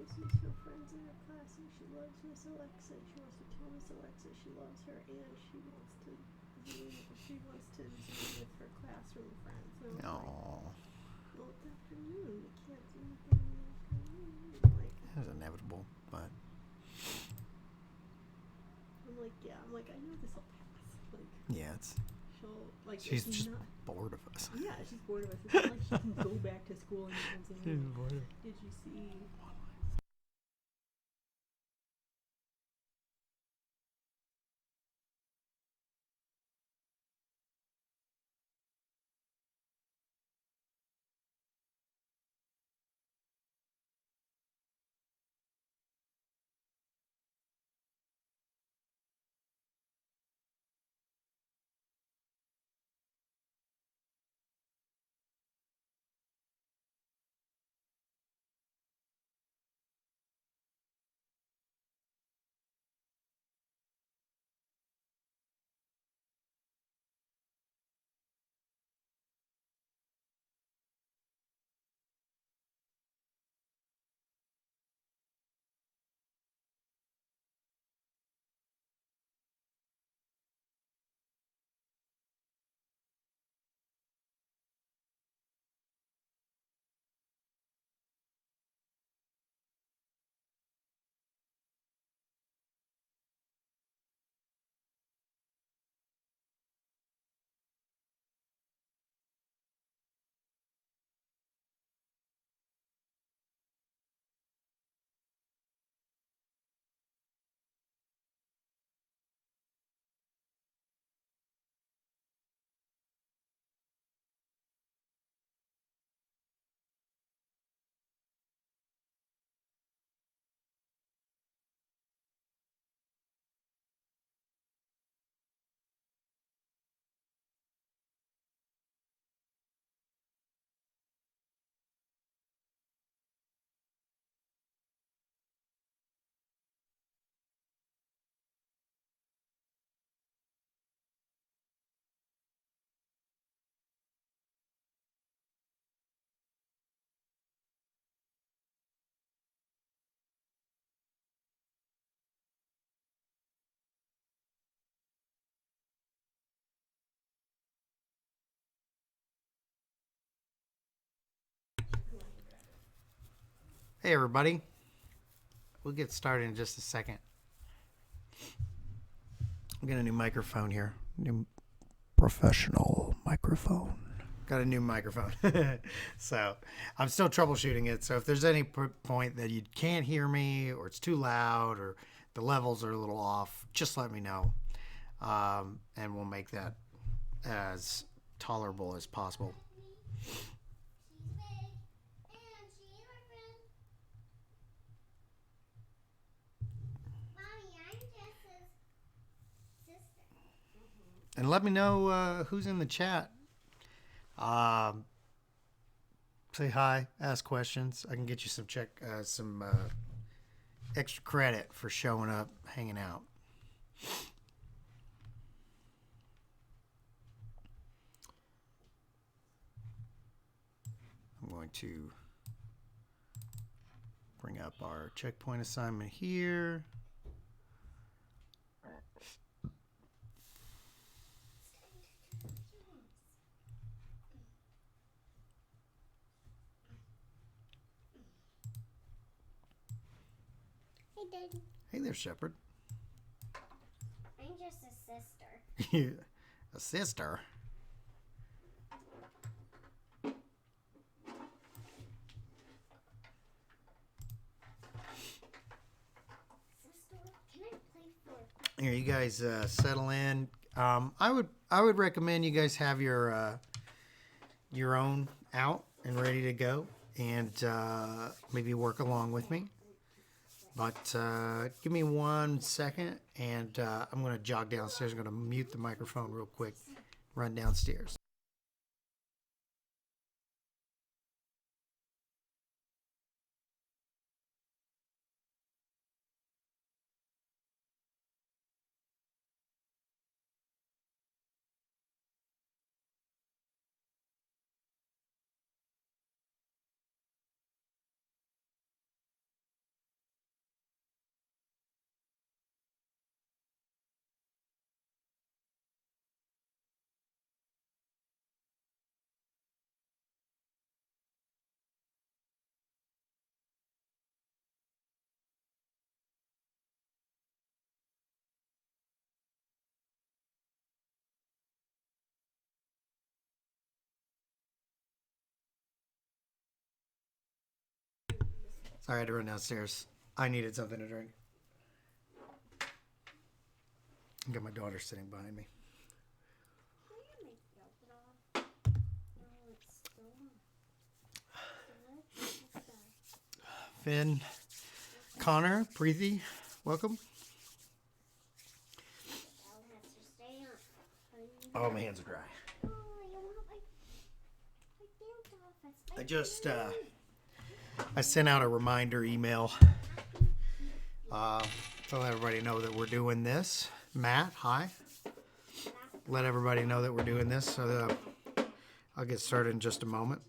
Rose is her friends in her class and she loves Miss Alexa. She wants to tell Miss Alexa she loves her and she wants to Zoom with her classroom friends. And I was like, well, it's afternoon. We can't do anything in the afternoon. It was inevitable, but I'm like, yeah. I'm like, I know this will pass. Like, yeah, it's. She's just not bored of us. Yeah, she's bored of us. It's not like she can go back to school and say, did you see? Hey, everybody. We'll get started in just a second. I'm getting a new microphone here. New professional microphone. Got a new microphone. So I'm still troubleshooting it. So if there's any point that you can't hear me or it's too loud or the levels are a little off, just let me know. And we'll make that as tolerable as possible. And let me know who's in the chat. Say hi, ask questions. I can get you some extra credit for showing up, hanging out. I'm going to bring up our checkpoint assignment here. Hey, Daddy. Hey there, Shepherd. I'm just a sister. A sister? Sister, can I play for? Here, you guys settle in. I would recommend you guys have your own out and ready to go, and maybe work along with me. But give me 1 second, and I'm going to jog downstairs. I'm going to mute the microphone real quick, run downstairs. Sorry, I had to run downstairs. I needed something to drink. I got my daughter sitting behind me. Finn, Connor, Preeti, welcome. Oh, my hands are dry. I just I sent out a reminder email to let everybody know that we're doing this. Matt, hi. Let everybody know that we're doing this. So I'll get started in just a moment.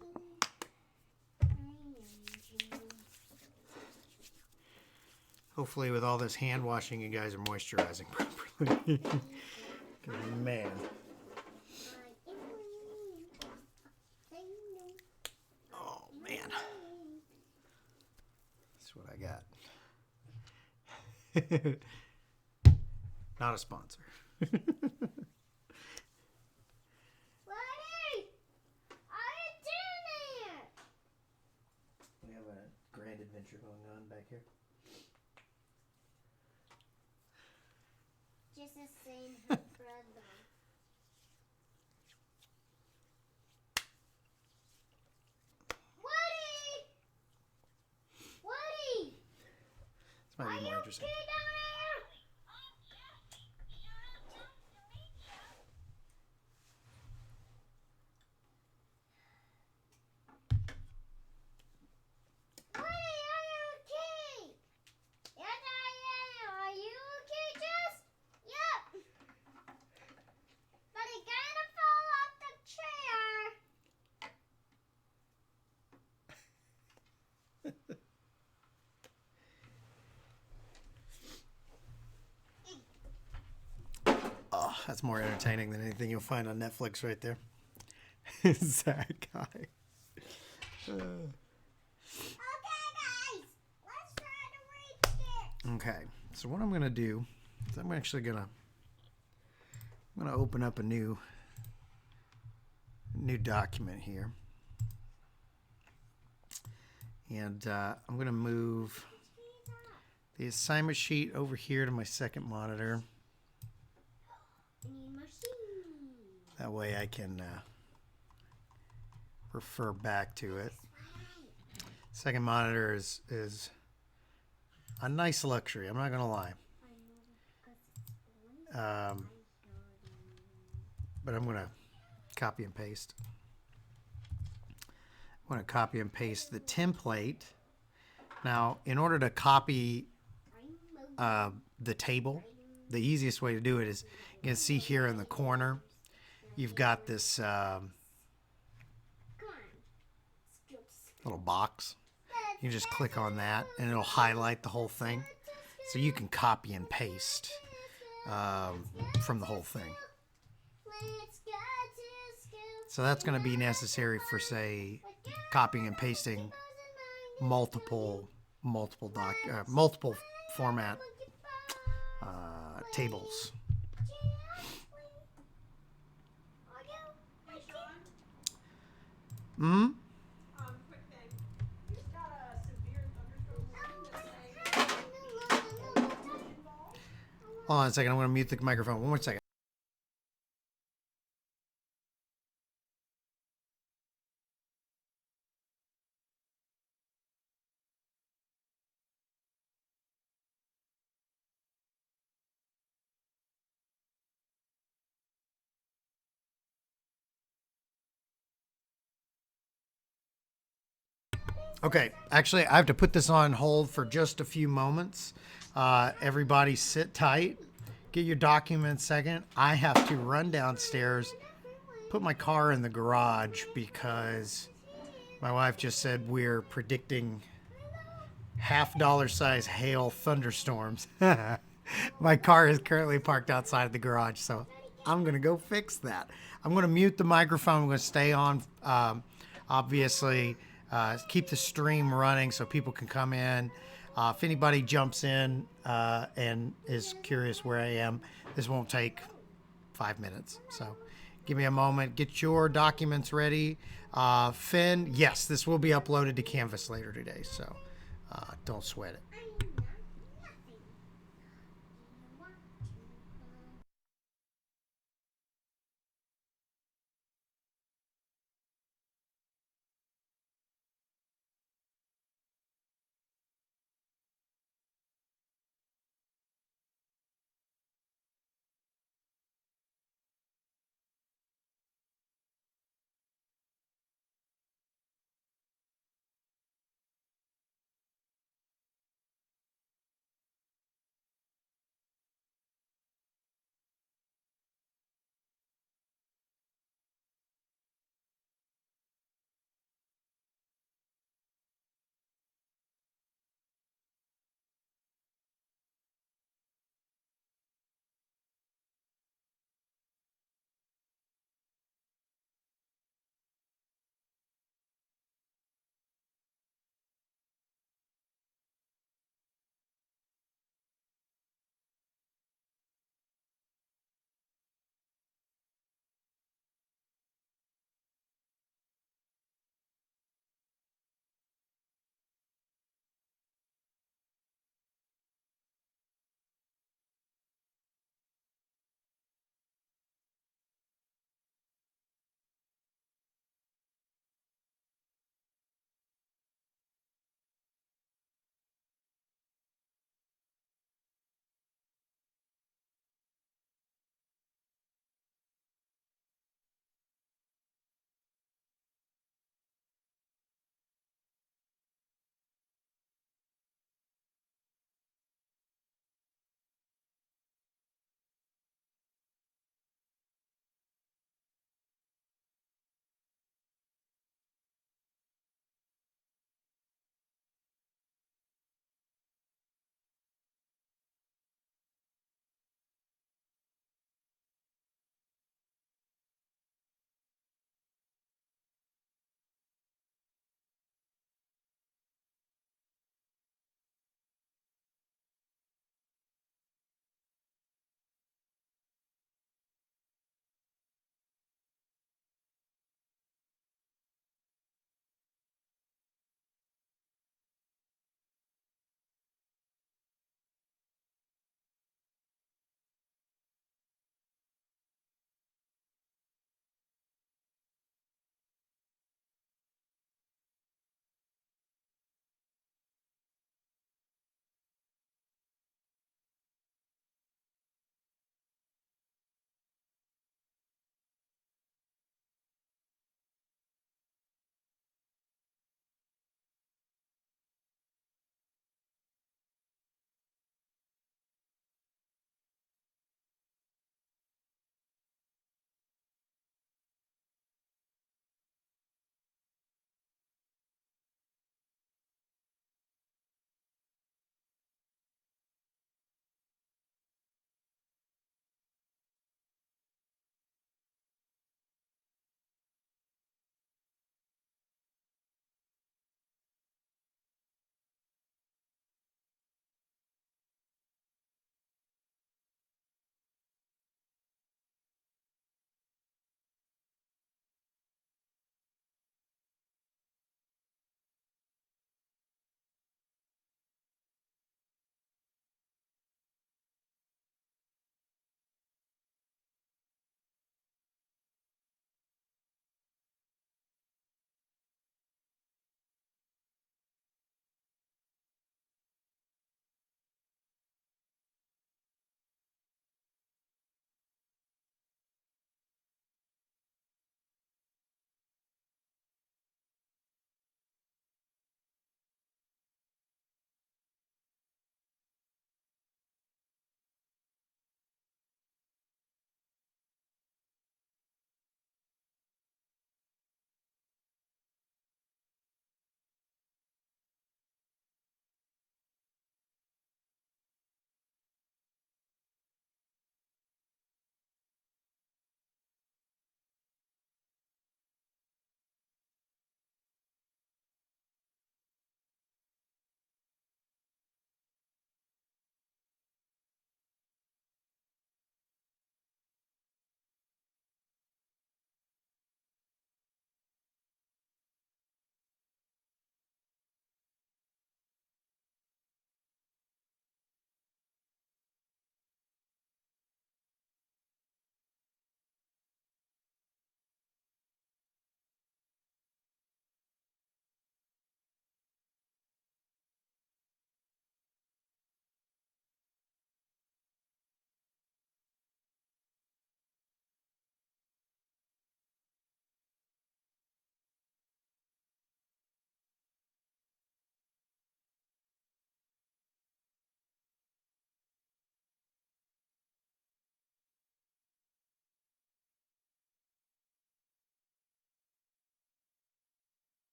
Hopefully with all this hand washing, you guys are moisturizing properly. Man. Oh, man. That's what I got. Not a sponsor. Buddy! Are you doing it? We have a grand adventure going on back here. Just the same her brother. Woody! Woody! This might be more interesting. Okay down there? Woody, are you okay? Yes, I am. Are you okay, Jess? Yep. But he gonna fall off the chair. Oh, that's more entertaining than anything you'll find on Netflix right there. Zach, hi. Okay, guys. Let's try to reach it. Okay, so what I'm going to do is I'm actually going to open up a new document here. And I'm going to move the assignment sheet over here to my second monitor. That way I can refer back to it. Second monitor is a nice luxury. I'm not going to lie. But I'm going to copy and paste. I'm going to copy and paste the template. Now, in order to copy the table, the easiest way to do it is you can see here in the corner, you've got this little box. You just click on that and it'll highlight the whole thing. So you can copy and paste from the whole thing. So that's going to be necessary for, say, copying and pasting multiple format tables. Hmm? Quick thing. We've got a severe thunderstorm warning that's saying Hold on a second. I'm going to mute the microphone. One more second. Okay, actually, I have to put this on hold for just a few moments. Everybody sit tight. Get your documents second. I have to run downstairs, put my car in the garage because my wife just said we're predicting $half size hail thunderstorms. My car is currently parked outside of the garage, so I'm going to go fix that. I'm going to mute the microphone. I'm going to stay on, obviously. Keep the stream running so people can come in. If anybody jumps in and is curious where I am, this won't take 5 minutes. So give me a moment. Get your documents ready. Finn, yes, this will be uploaded to Canvas later today. So Don't sweat it.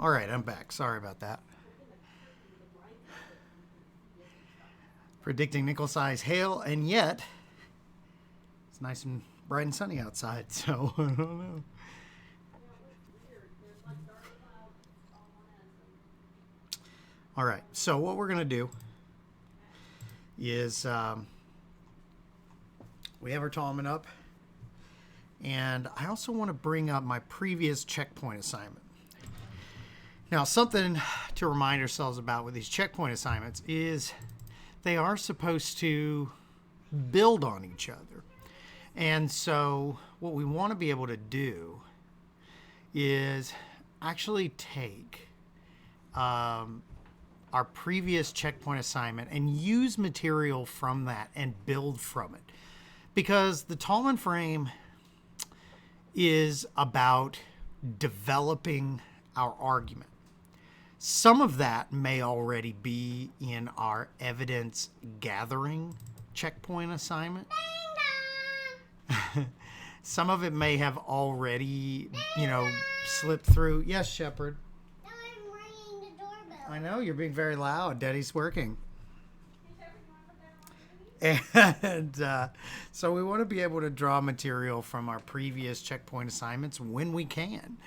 All right, I'm back. Sorry about that. Predicting nickel-size hail, and yet it's nice and bright and sunny outside, so I don't know. All right, so what we're going to do is we have our Tallman up, and I also want to bring up my previous checkpoint assignment. Now, something to remind ourselves about with these checkpoint assignments is they are supposed to build on each other. And so what we want to be able to do is actually take our previous checkpoint assignment and use material from that and build from it. Because the Tallman frame is about developing our argument. Some of that may already be in our evidence gathering checkpoint assignment. Some of it may have already, slipped through. Yes, Shepard. No, I'm ringing the doorbell. I know, you're being very loud. Daddy's working. And so we want to be able to draw material from our previous checkpoint assignments when we can.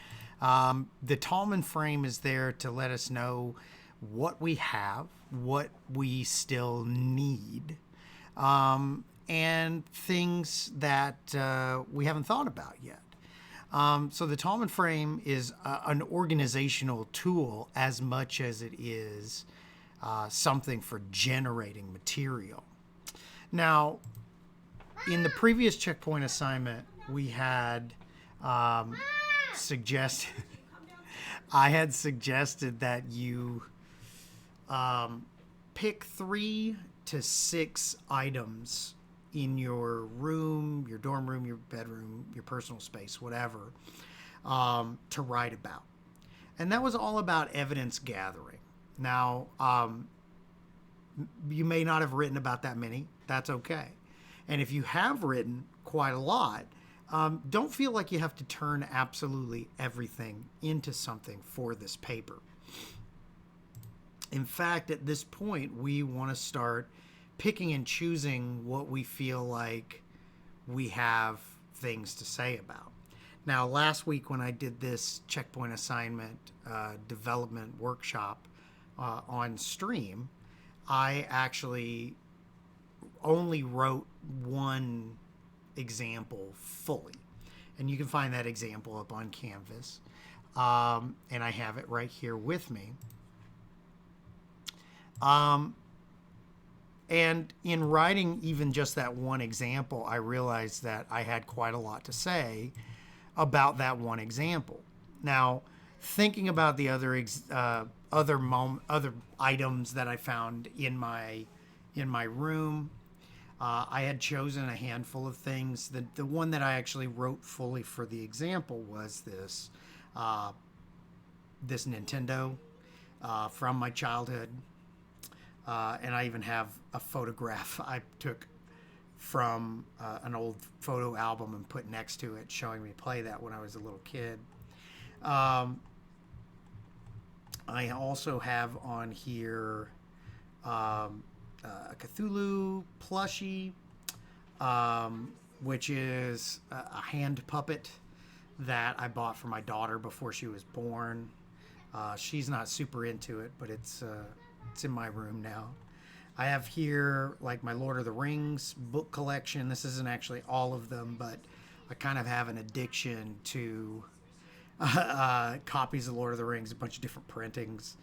The Tallman frame is there to let us know what we have, what we still need, and things that we haven't thought about yet. So the Tallman frame is an organizational tool as much as it is something for generating material. Now, in the previous checkpoint assignment, we had suggested, I had suggested that you pick 3 to 6 items in your room, your dorm room, your bedroom, your personal space, whatever, to write about. And that was all about evidence gathering. Now, you may not have written about that many. That's okay. And if you have written quite a lot, don't feel like you have to turn absolutely everything into something for this paper. In fact, at this point, we want to start picking and choosing what we feel like we have things to say about. Now, last week when I did this checkpoint assignment development workshop on stream, I actually only wrote one example fully. And you can find that example up on Canvas. And I have it right here with me. And in writing even just that one example, I realized that I had quite a lot to say about that one example. Now, thinking about the other items that I found in my room, I had chosen a handful of things. The one that I actually wrote fully for the example was this Nintendo from my childhood. And I even have a photograph I took from an old photo album and put next to it showing me play that when I was a little kid. I also have on here a Cthulhu plushie, which is a hand puppet that I bought for my daughter before she was born. She's not super into it, but it's in my room now. I have here like my Lord of the Rings book collection. This isn't actually all of them, but I kind of have an addiction to copies of Lord of the Rings, a bunch of different printings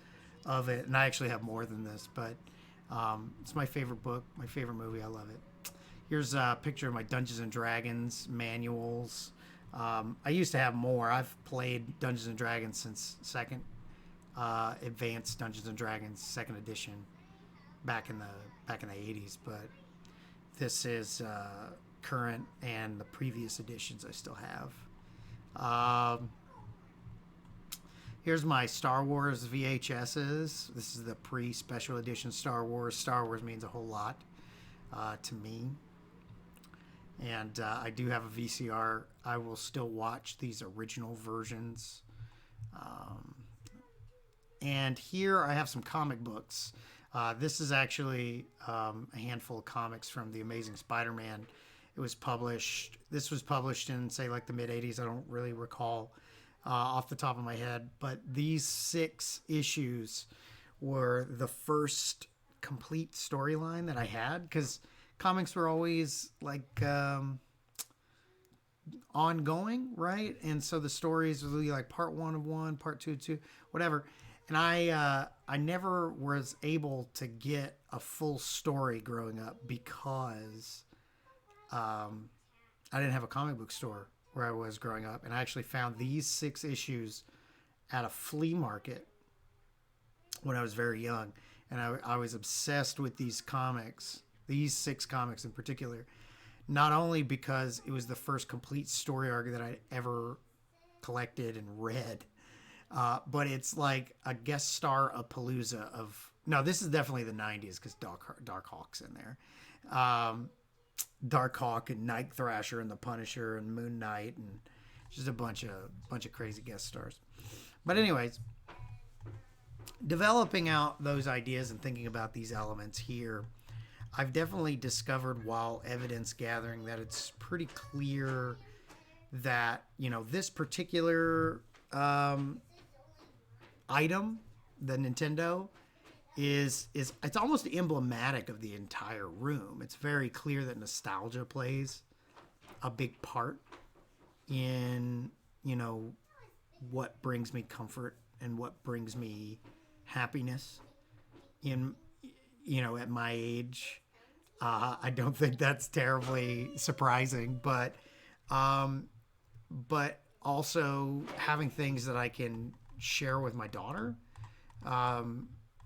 of it. And I actually have more than this, but it's my favorite book, my favorite movie. I love it. Here's a picture of my Dungeons and Dragons manuals. I used to have more. I've played Dungeons and Dragons since second Advanced Dungeons and Dragons second edition back in the 80s, but this is current and the previous editions I still have. Here's my Star Wars VHSs. This is the pre-special edition Star Wars. Star Wars means a whole lot to me. And I do have a VCR. I will still watch these original versions. And here I have some comic books. This is actually a handful of comics from The Amazing Spider-Man. This was published in, say, like the mid-'80s. I don't really recall off the top of my head. But these 6 issues were the first complete storyline that I had, because comics were always like ongoing, right? And so the stories would be like part 1 of 1, part 2 of 2, whatever. And I never was able to get a full story growing up because I didn't have a comic book store where I was growing up. And I actually found these 6 issues at a flea market when I was very young. And I was obsessed with these comics, these 6 comics in particular, not only because it was the first complete story arc that I'd ever collected and read, but it's like a guest star Palooza of... No, this is definitely the 90s because Dark Hawk's in there. Dark Hawk and Night Thrasher and the Punisher and Moon Knight and just a bunch of crazy guest stars. But anyways, developing out those ideas and thinking about these elements here, I've definitely discovered while evidence gathering that it's pretty clear that, this particular item, the Nintendo, is it's almost emblematic of the entire room. It's very clear that nostalgia plays a big part in, what brings me comfort and what brings me happiness in, at my age. I don't think that's terribly surprising, but also having things that I can share with my daughter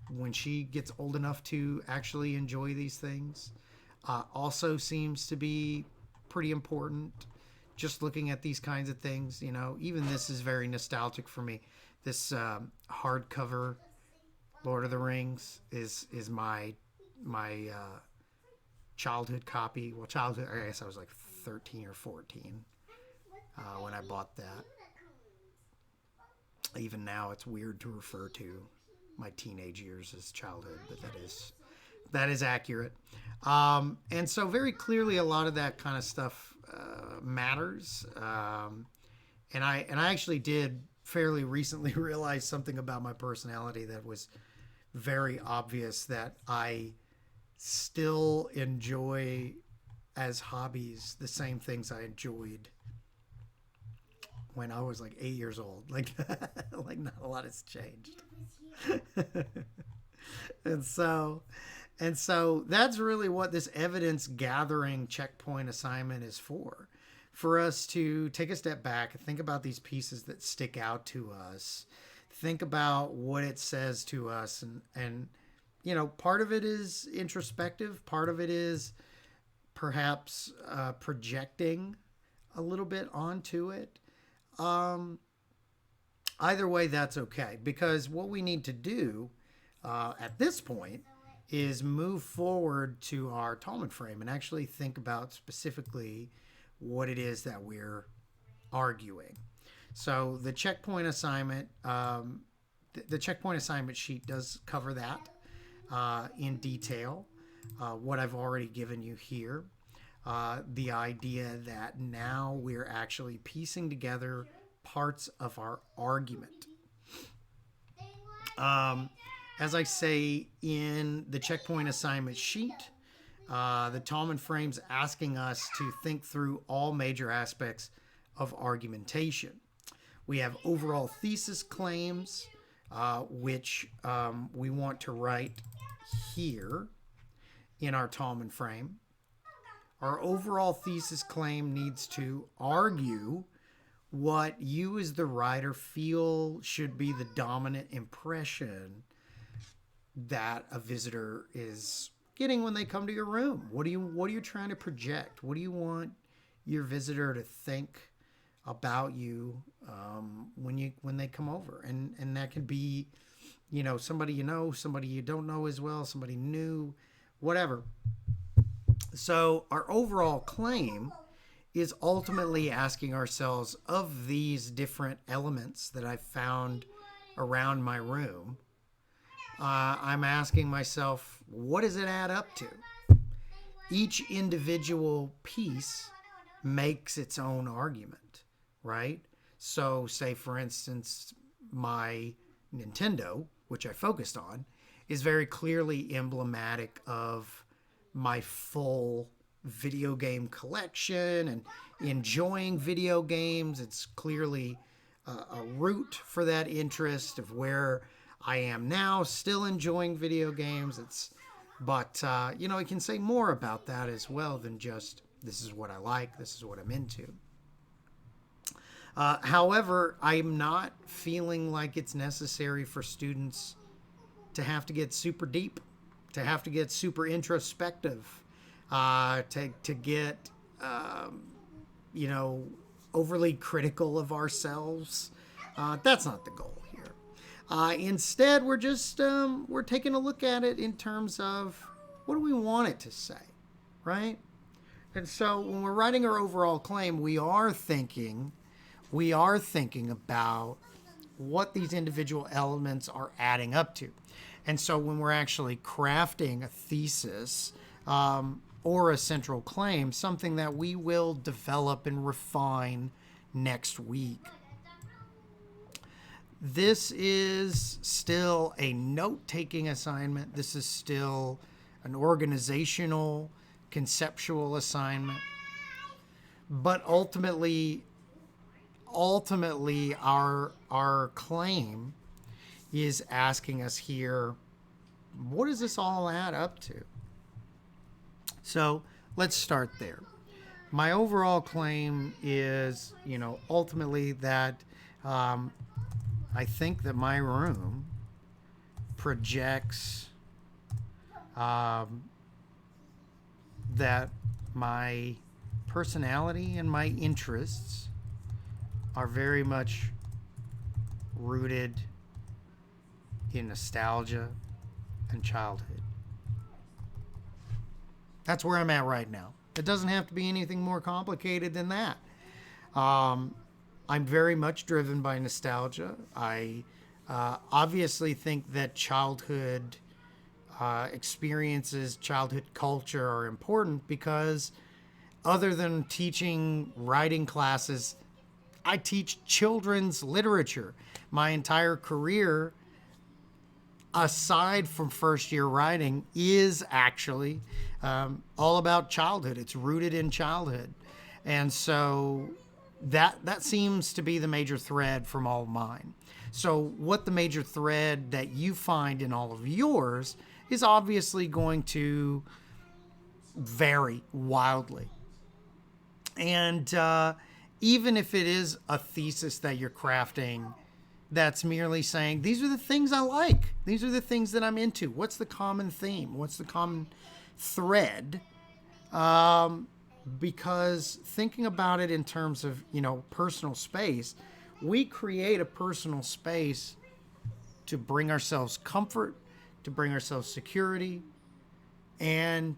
when she gets old enough to actually enjoy these things also seems to be pretty important. Just looking at these kinds of things, even this is very nostalgic for me. This hardcover Lord of the Rings is my childhood copy. Well, childhood, I guess I was like 13 or 14 when I bought that. Even now, it's weird to refer to my teenage years as childhood, but that is accurate. And so very clearly, a lot of that kind of stuff matters. And I actually did fairly recently realize something about my personality that was very obvious, that I still enjoy as hobbies the same things I enjoyed when I was like 8 years old. Like not a lot has changed. and so that's really what this evidence gathering checkpoint assignment is for us to take a step back and think about these pieces that stick out to us, think about what it says to us, and part of it is introspective, part of it is perhaps projecting a little bit onto it. Either way, that's okay, because what we need to do at this point is move forward to our Talmud frame and actually think about specifically what it is that we're arguing. So the checkpoint assignment, the checkpoint assignment sheet does cover that in detail. What I've already given you here, the idea that now we're actually piecing together parts of our argument. As I say in the checkpoint assignment sheet, the Talmud frame's asking us to think through all major aspects of argumentation. We have overall thesis claims, which we want to write here in our Talmud frame. Our overall thesis claim needs to argue what you as the writer feel should be the dominant impression that a visitor is getting when they come to your room. What are you trying to project? What do you want your visitor to think about you when they come over? And that could be, somebody somebody you don't know as well, somebody new, whatever. So our overall claim is ultimately asking ourselves, of these different elements that I've found around my room, I'm asking myself, what does it add up to? Each individual piece makes its own argument, right? So, say for instance, my Nintendo, which I focused on, is very clearly emblematic of my full video game collection and enjoying video games. It's clearly a root for that interest of where I am now, still enjoying video games. But I can say more about that as well than just this is what I like, this is what I'm into. However, I'm not feeling like it's necessary for students to have to get super deep, to have to get super introspective, to get, overly critical of ourselves. That's not the goal here. Instead, we're just we're taking a look at it in terms of what do we want it to say, right? And so when we're writing our overall claim, we are thinking about what these individual elements are adding up to. And so when we're actually crafting a thesis or a central claim, something that we will develop and refine next week. This is still a note-taking assignment. This is still an organizational, conceptual assignment. But ultimately our claim is asking us here, what does this all add up to? So let's start there. My overall claim is, ultimately that I think that my room projects that my personality and my interests are very much rooted in nostalgia and childhood. That's where I'm at right now. It doesn't have to be anything more complicated than that. I'm very much driven by nostalgia. I obviously think that childhood experiences, childhood culture are important because other than teaching writing classes, I teach children's literature. My entire career, aside from first year writing, is actually all about childhood. It's rooted in childhood. And so that seems to be the major thread from all of mine. So what the major thread that you find in all of yours is obviously going to vary wildly. And even if it is a thesis that you're crafting that's merely saying, these are the things I like, these are the things that I'm into, what's the common theme, what's the common thread? Because thinking about it in terms of, personal space, we create a personal space to bring ourselves comfort, to bring ourselves security, and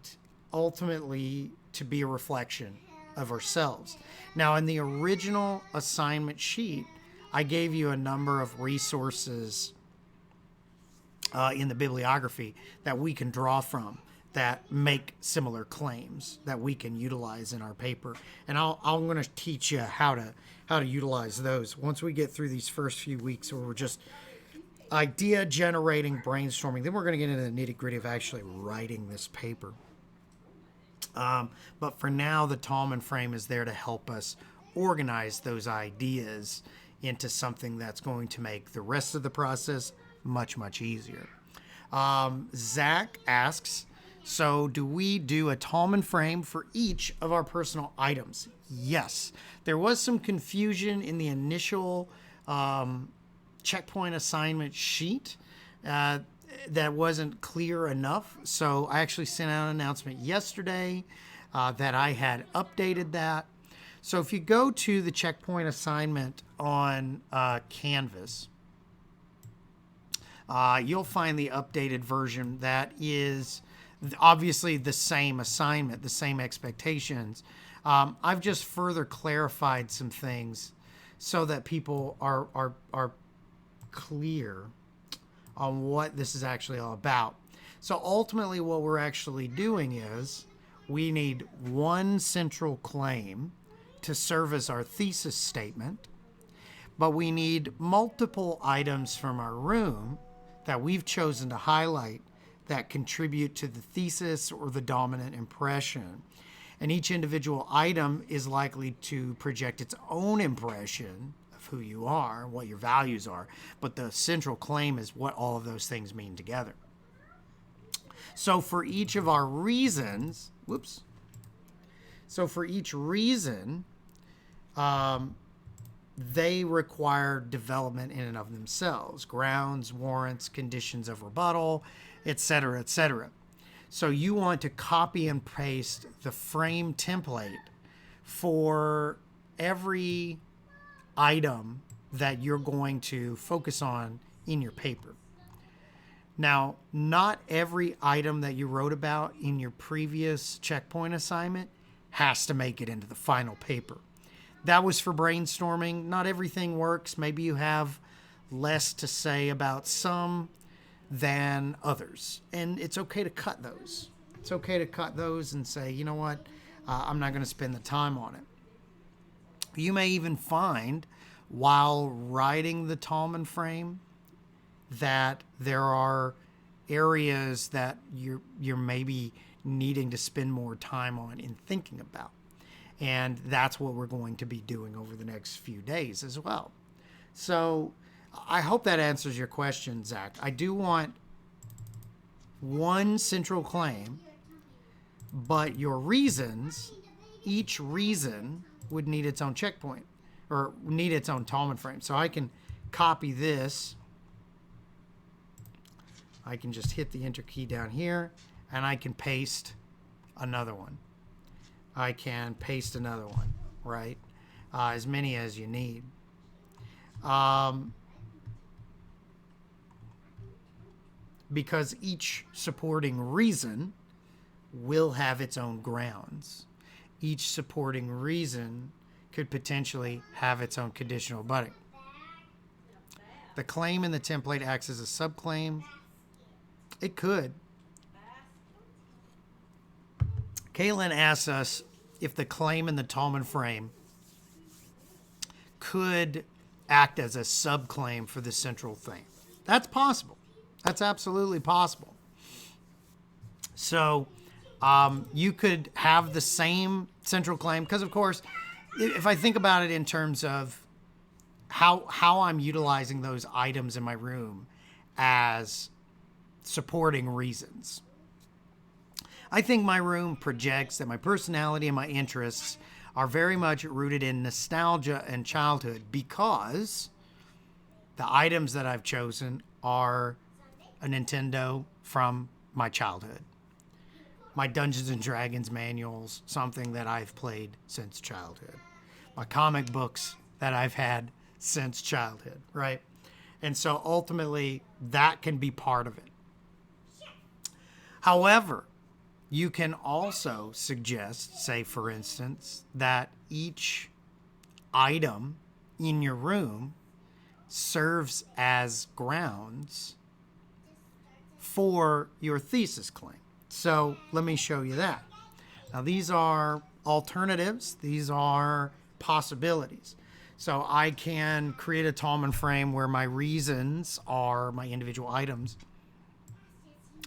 ultimately to be a reflection of ourselves. Now, in the original assignment sheet, I gave you a number of resources in the bibliography that we can draw from that make similar claims that we can utilize in our paper. And I'm going to teach you how to utilize those once we get through these first few weeks where we're just idea generating, brainstorming. Then we're going to get into the nitty gritty of actually writing this paper. But for now, the Tallman frame is there to help us organize those ideas into something that's going to make the rest of the process much, much easier. Zach asks, so do we do a Tallman frame for each of our personal items? Yes. There was some confusion in the initial checkpoint assignment sheet. That wasn't clear enough. So I actually sent out an announcement yesterday that I had updated that. So if you go to the checkpoint assignment on Canvas, you'll find the updated version that is obviously the same assignment, the same expectations. I've just further clarified some things so that people are clear on what this is actually all about. So ultimately what we're actually doing is we need one central claim to serve as our thesis statement, but we need multiple items from our room that we've chosen to highlight that contribute to the thesis or the dominant impression. And each individual item is likely to project its own impression of who you are, what your values are, but the central claim is what all of those things mean together. So for each of our reasons, so for each reason, they require development in and of themselves: grounds, warrants, conditions of rebuttal, etc., etc. So you want to copy and paste the frame template for every item that you're going to focus on in your paper. Now, not every item that you wrote about in your previous checkpoint assignment has to make it into the final paper. That was for brainstorming. Not everything works. Maybe you have less to say about some than others. And it's okay to cut those. It's okay to cut those and say, you know what, I'm not going to spend the time on it. You may even find while writing the Tallman frame that there are areas that you're maybe needing to spend more time on in thinking about. And that's what we're going to be doing over the next few days as well. So I hope that answers your question, Zach. I do want one central claim, but your reasons, each reason would need its own checkpoint or need its own Tallman frame. So I can copy this. I can just hit the enter key down here and I can paste another one. I can paste another one, right? As many as you need. Because each supporting reason will have its own grounds. Each supporting reason could potentially have its own conditional abutting. The claim in the template acts as a subclaim. It could. Caitlin asks us if the claim in the Tallman frame could act as a subclaim for the central thing. That's possible. That's absolutely possible. So you could have the same central claim, because of course, if I think about it in terms of how I'm utilizing those items in my room as supporting reasons, I think my room projects that my personality and my interests are very much rooted in nostalgia and childhood, because the items that I've chosen are a Nintendo from my childhood. My Dungeons and Dragons manuals, something that I've played since childhood. My comic books that I've had since childhood, right? And so ultimately, that can be part of it. However, you can also suggest, say for instance, that each item in your room serves as grounds for your thesis claim. So let me show you that. Now these are alternatives. These are possibilities. So I can create a Tallman frame where my reasons are my individual items,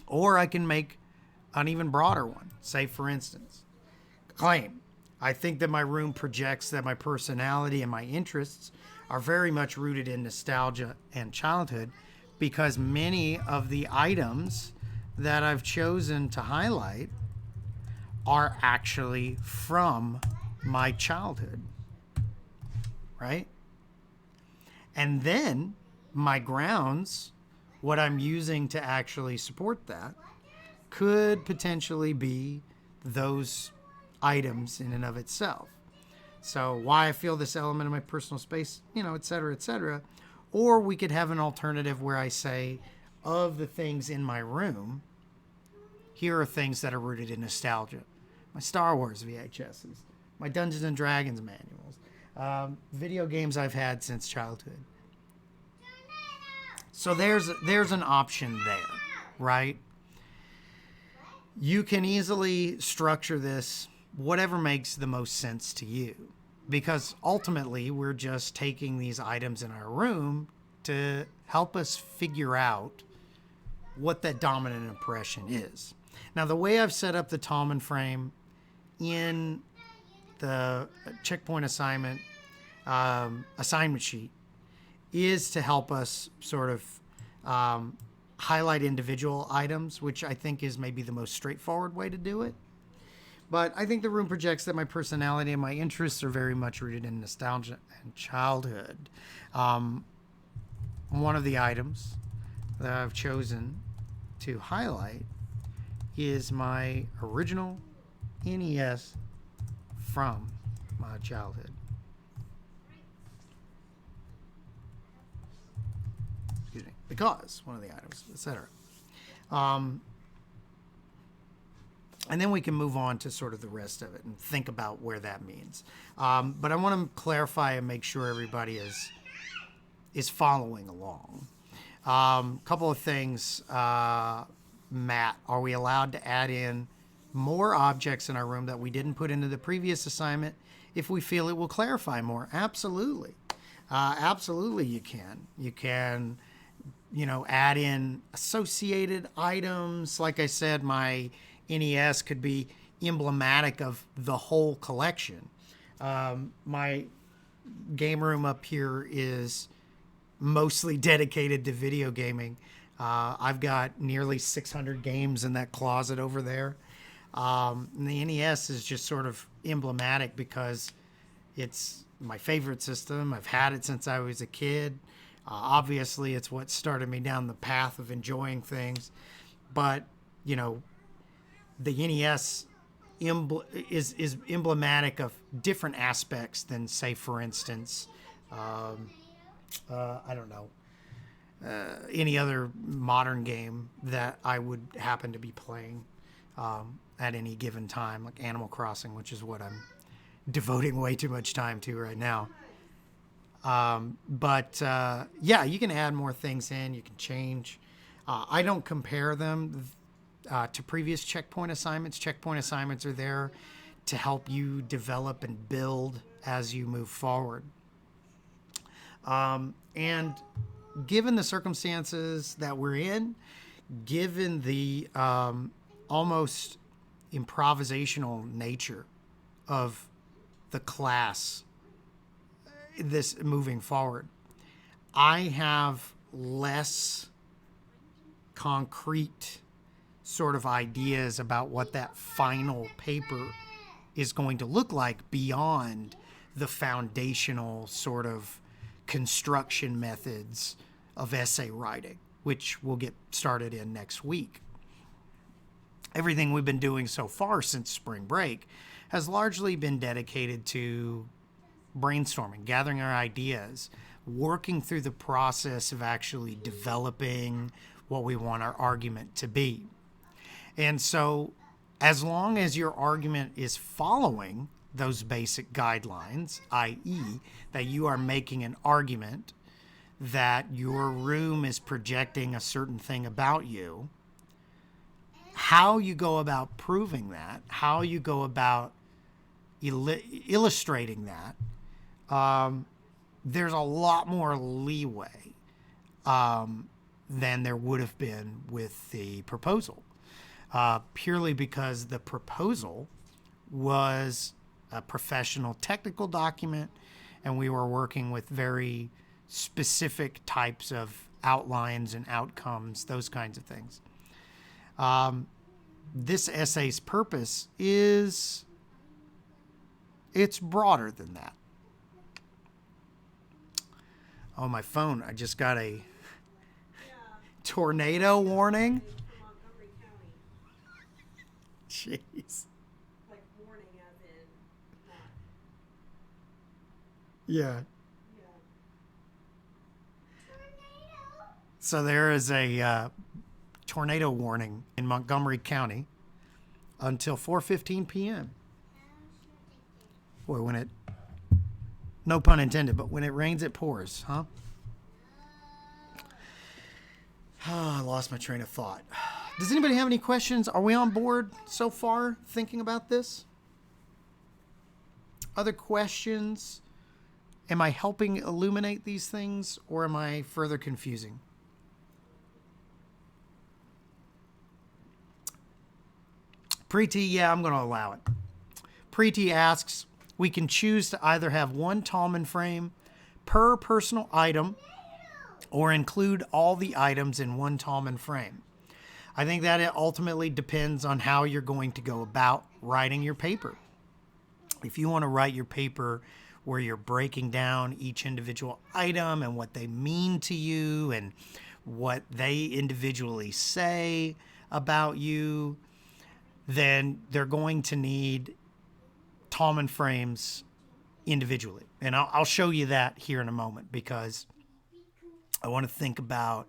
or I can make an even broader one. Say for instance, claim: I think that my room projects that my personality and my interests are very much rooted in nostalgia and childhood, because many of the items that I've chosen to highlight are actually from my childhood, right? And then my grounds, what I'm using to actually support that, could potentially be those items in and of itself. So why I feel this element of my personal space, et cetera, et cetera. Or we could have an alternative where I say, of the things in my room, here are things that are rooted in nostalgia. My Star Wars VHSs, my Dungeons and Dragons manuals, video games I've had since childhood. So there's an option there, right? You can easily structure this whatever makes the most sense to you, because ultimately we're just taking these items in our room to help us figure out what that dominant impression is. Now, the way I've set up the Tallman frame in the checkpoint assignment assignment sheet is to help us sort of highlight individual items, which I think is maybe the most straightforward way to do it. But I think the room projects that my personality and my interests are very much rooted in nostalgia and childhood. One of the items that I've chosen to highlight is my original NES from my childhood. Excuse me. Because one of the items, etc. And then we can move on to sort of the rest of it and think about where that means. But I want to clarify and make sure everybody is following along. Couple of things, Matt. Are we allowed to add in more objects in our room that we didn't put into the previous assignment if we feel it will clarify more? Absolutely. Absolutely you can. You can, add in associated items. Like I said, my NES could be emblematic of the whole collection. My game room up here is mostly dedicated to video gaming. I've got nearly 600 games in that closet over there. And the NES is just sort of emblematic because it's my favorite system. I've had it since I was a kid. Obviously, it's what started me down the path of enjoying things. But, the NES is emblematic of different aspects than, say, for instance, I don't know, any other modern game that I would happen to be playing at any given time, like Animal Crossing, which is what I'm devoting way too much time to right now. But you can add more things in. You can change. I don't compare them to previous checkpoint assignments. Checkpoint assignments are there to help you develop and build as you move forward. And given the circumstances that we're in, given the almost improvisational nature of the class, this moving forward, I have less concrete sort of ideas about what that final paper is going to look like beyond the foundational sort of construction methods of essay writing, which we'll get started in next week. Everything we've been doing so far since spring break has largely been dedicated to brainstorming, gathering our ideas, working through the process of actually developing what we want our argument to be. And so as long as your argument is following those basic guidelines, i.e., that you are making an argument that your room is projecting a certain thing about you, how you go about proving that, how you go about illustrating that, there's a lot more leeway than there would have been with the proposal. Purely because the proposal was a professional technical document and we were working with very specific types of outlines and outcomes, those kinds of things. This essay's purpose is, it's broader than that. Oh, my phone, I just got a tornado warning. Jeez. Like warning as in not. Yeah. Yeah. So there is a tornado warning in Montgomery County until 4:15 p.m. Boy, when it, no pun intended, but when it rains, it pours, huh? I lost my train of thought. Does anybody have any questions? Are we on board so far thinking about this? Other questions? Am I helping illuminate these things, or am I further confusing? Preeti, yeah, I'm going to allow it. Preeti asks, we can choose to either have one Tallman frame per personal item or include all the items in one Tallman frame. I think that it ultimately depends on how you're going to go about writing your paper. If you want to write your paper where you're breaking down each individual item and what they mean to you and what they individually say about you, then they're going to need Tallman frames individually. And I'll show you that here in a moment, because I want to think about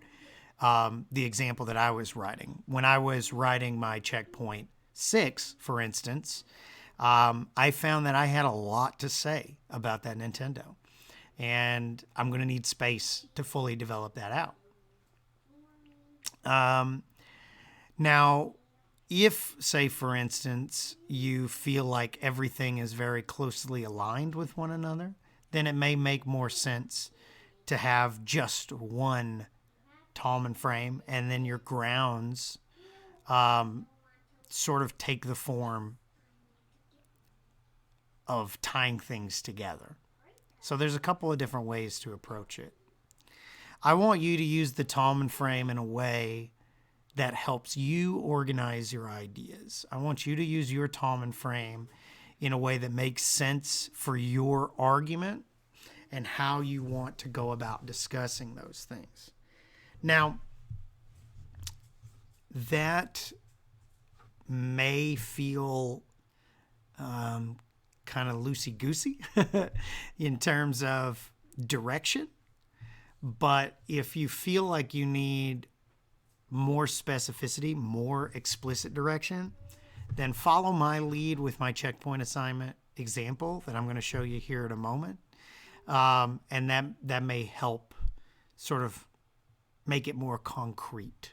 the example that I was writing. When I was writing my checkpoint 6, for instance, I found that I had a lot to say about that Nintendo. And I'm going to need space to fully develop that out. Now, if, say, for instance, you feel like everything is very closely aligned with one another, then it may make more sense to have just one Tallman frame, and then your grounds sort of take the form of tying things together. So there's a couple of different ways to approach it. I want you to use the Tallman frame in a way that helps you organize your ideas. I want you to use your Tallman frame in a way that makes sense for your argument and how you want to go about discussing those things. Now, that may feel kind of loosey-goosey in terms of direction, but if you feel like you need more specificity, more explicit direction, then follow my lead with my checkpoint assignment example that I'm going to show you here in a moment. And that may help sort of make it more concrete,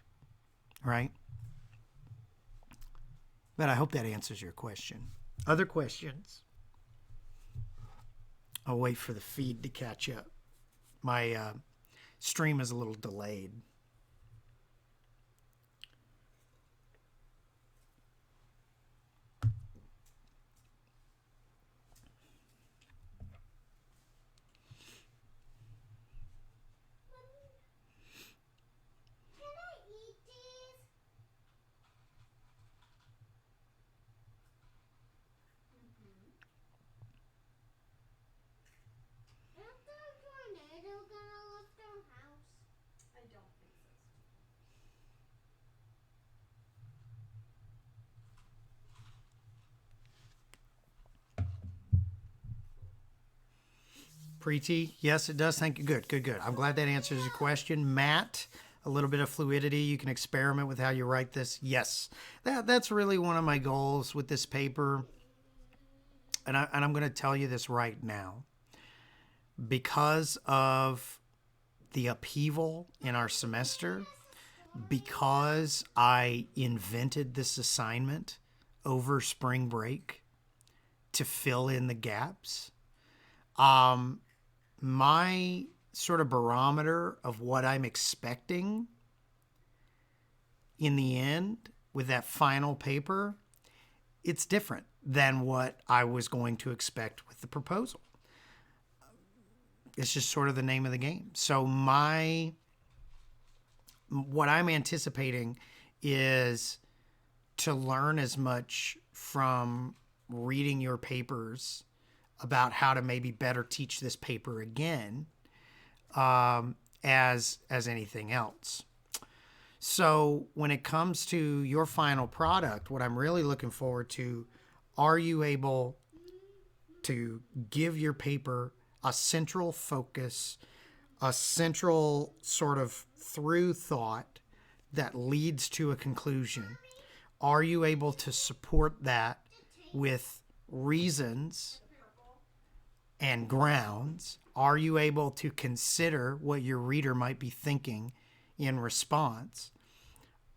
right? But I hope that answers your question. Other questions? I'll wait for the feed to catch up. My stream is a little delayed. Preeti, yes, it does. Thank you. Good. I'm glad that answers your question. Matt, a little bit of fluidity. You can experiment with how you write this. Yes, that's really one of my goals with this paper. And I'm going to tell you this right now. Because of the upheaval in our semester, because I invented this assignment over spring break to fill in the gaps, my sort of barometer of what I'm expecting in the end with that final paper, it's different than what I was going to expect with the proposal. It's just sort of the name of the game. So what I'm anticipating is to learn as much from reading your papers about how to maybe better teach this paper again as anything else. So when it comes to your final product, what I'm really looking forward to, are you able to give your paper a central focus, a central sort of through thought that leads to a conclusion? Are you able to support that with reasons and grounds? Are you able to consider what your reader might be thinking in response?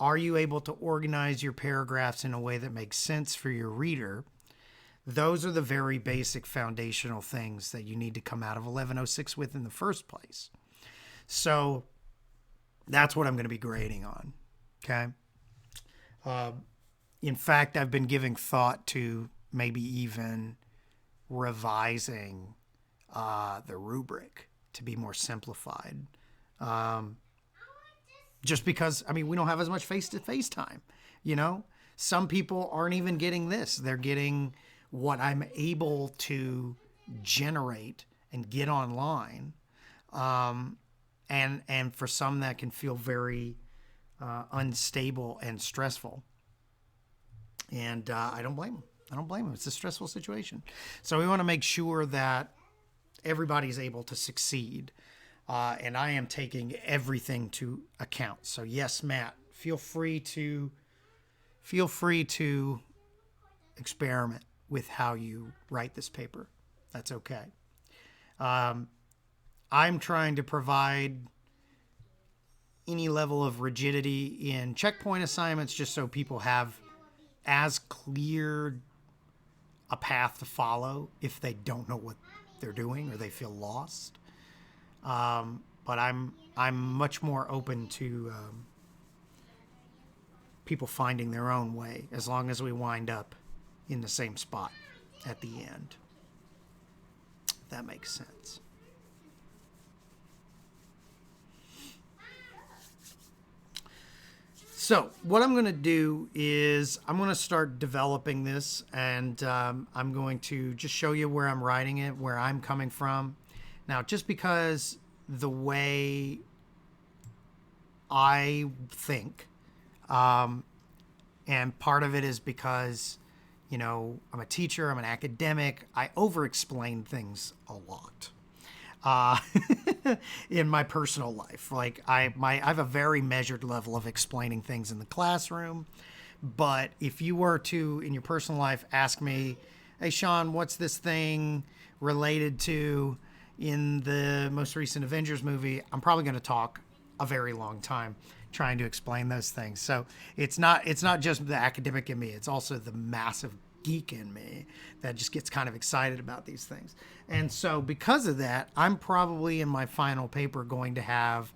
Are you able to organize your paragraphs in a way that makes sense for your reader? Those are the very basic foundational things that you need to come out of 1106 with in the first place. So that's what I'm going to be grading on. Okay. In fact, I've been giving thought to maybe even revising the rubric to be more simplified. Just because, I mean, we don't have as much face-to-face time, you know? Some people aren't even getting this. They're getting what I'm able to generate and get online. And for some that can feel very unstable and stressful. And I don't blame them. I don't blame them. It's a stressful situation. So we want to make sure that everybody's able to succeed. And I am taking everything to account. So yes, Matt, feel free to experiment with how you write this paper. That's okay. I'm trying to provide any level of rigidity in checkpoint assignments just so people have as clear a path to follow if they don't know what they're doing or they feel lost. But I'm much more open to people finding their own way as long as we wind up in the same spot at the end. If that makes sense. So what I'm going to do is I'm going to start developing this, and I'm going to just show you where I'm writing it, where I'm coming from. Now, just because the way I think, and part of it is because, you know, I'm a teacher, I'm an academic, I over-explain things a lot. In my personal life. Like I have a very measured level of explaining things in the classroom, but if you were to, in your personal life, ask me, hey Sean, what's this thing related to in the most recent Avengers movie? I'm probably going to talk a very long time trying to explain those things. So it's not just the academic in me, it's also the massive geek in me that just gets kind of excited about these things. And so because of that, I'm probably in my final paper going to have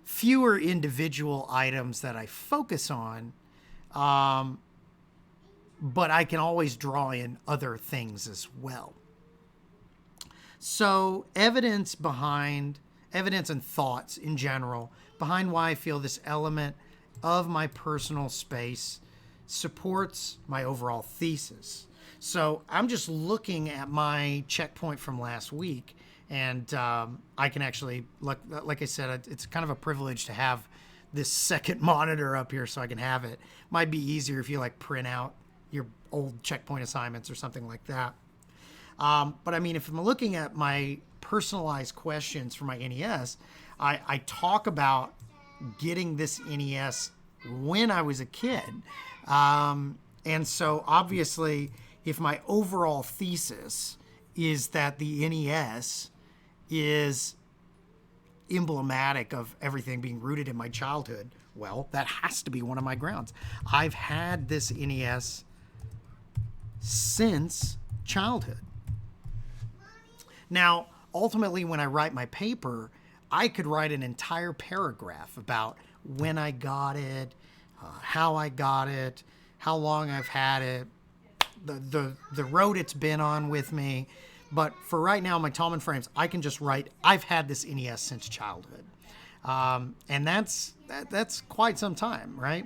fewer individual items that I focus on, but I can always draw in other things as well. So evidence and thoughts in general behind why I feel this element of my personal space supports my overall thesis. So I'm just looking at my checkpoint from last week, and I can actually, like I said, it's kind of a privilege to have this second monitor up here so I can have it. Might be easier if you like print out your old checkpoint assignments or something like that. But I mean, if I'm looking at my personalized questions for my NES, I talk about getting this NES when I was a kid. And so obviously, if my overall thesis is that the NES is emblematic of everything being rooted in my childhood, well, that has to be one of my grounds. I've had this NES since childhood. Now, ultimately, when I write my paper, I could write an entire paragraph about when I got it, how I got it, how long I've had it, the road it's been on with me. But for right now, my Tallman Frames, I can just write, I've had this NES since childhood. And that's quite some time, right?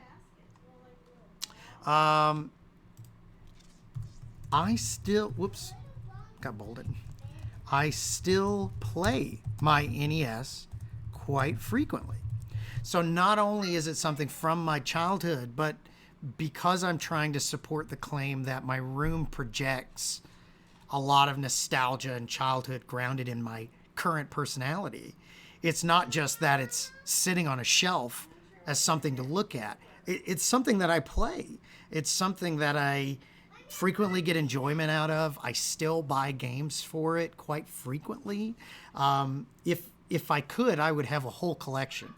I still play my NES quite frequently. So not only is it something from my childhood, but because I'm trying to support the claim that my room projects a lot of nostalgia and childhood grounded in my current personality, it's not just that it's sitting on a shelf as something to look at. It's something that I play. It's something that I frequently get enjoyment out of. I still buy games for it quite frequently. If I could, I would have a whole collection.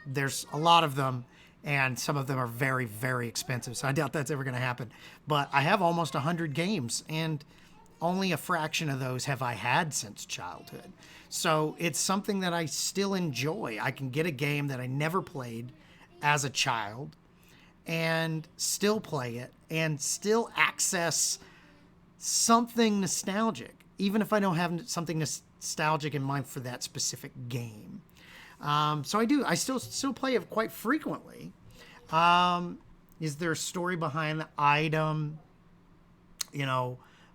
There's a lot of them, and some of them are very, very expensive. So I doubt that's ever going to happen. But I have almost 100 games, and only a fraction of those have I had since childhood. So it's something that I still enjoy. I can get a game that I never played as a child and still play it and still access something nostalgic, even if I don't have something nostalgic in mind for that specific game. So I still play it quite frequently. Is there a story behind the item?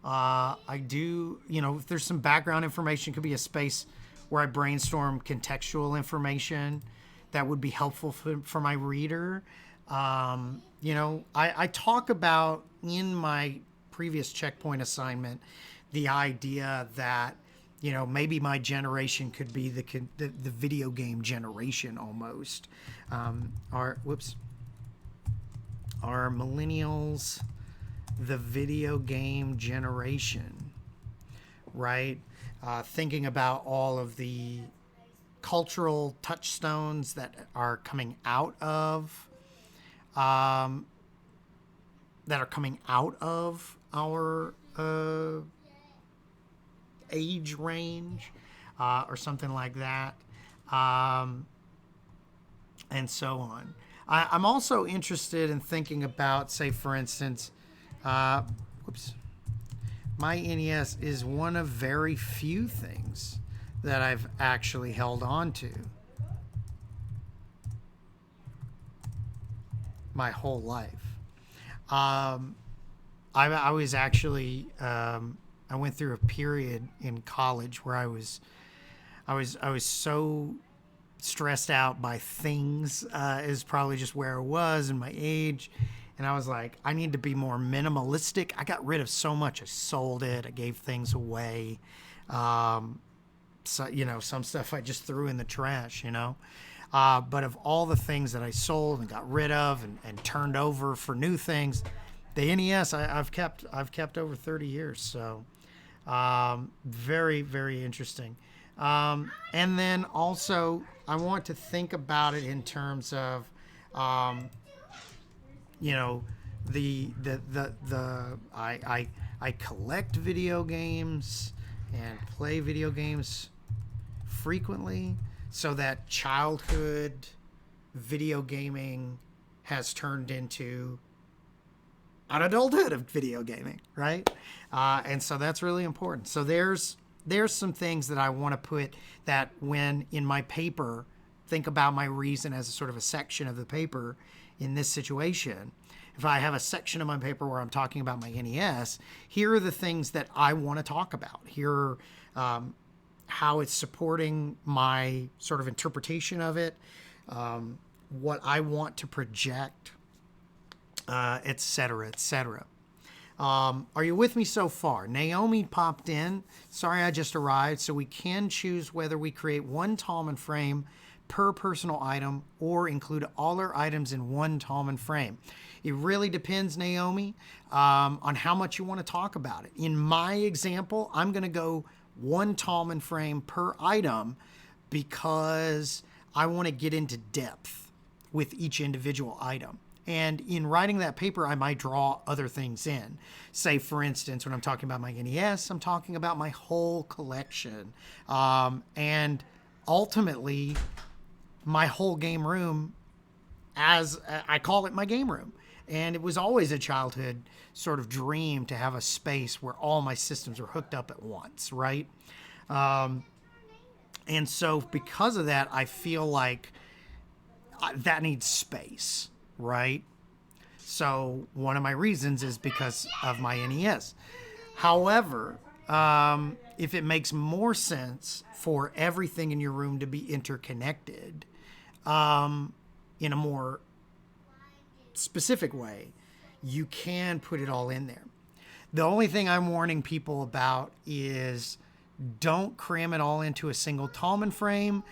I do, if there's some background information, could be a space where I brainstorm contextual information that would be helpful for my reader. I talk about in my previous checkpoint assignment the idea that maybe my generation could be the video game generation almost. Are millennials the video game generation, right? Thinking about all of the cultural touchstones that are coming out of our age range, or something like that, and so on. I'm also interested in thinking about, say, for instance, my NES is one of very few things that I've actually held on to my whole life. I was actually I went through a period in college where I was so stressed out by things, is probably just where I was and my age. And I was like, I need to be more minimalistic. I got rid of so much. I sold it. I gave things away. So, some stuff I just threw in the trash, But of all the things that I sold and got rid of and turned over for new things, the NES I've kept over 30 years. So, very, very interesting. And then also I want to think about it in terms of, I collect video games and play video games frequently, so that childhood video gaming has turned into an adulthood of video gaming, right? And so that's really important. So there's some things that I want to put that when in my paper, think about my reason as a sort of a section of the paper in this situation. If I have a section of my paper where I'm talking about my NES, here are the things that I want to talk about. Here are how it's supporting my sort of interpretation of it, what I want to project, et cetera, et cetera. Are you with me so far? Naomi popped in. Sorry, I just arrived. So we can choose whether we create one Tallman frame per personal item or include all our items in one Tallman frame. It really depends, Naomi, on how much you want to talk about it. In my example, I'm going to go one Tallman frame per item because I want to get into depth with each individual item. And in writing that paper, I might draw other things in. Say, for instance, when I'm talking about my NES, I'm talking about my whole collection. And ultimately, my whole game room, as I call it my game room. And it was always a childhood sort of dream to have a space where all my systems were hooked up at once, right? And so because of that, I feel like that needs space, right? So one of my reasons is because of my NES. However, if it makes more sense for everything in your room to be interconnected in a more specific way, you can put it all in there. The only thing I'm warning people about is don't cram it all into a single Tallman frame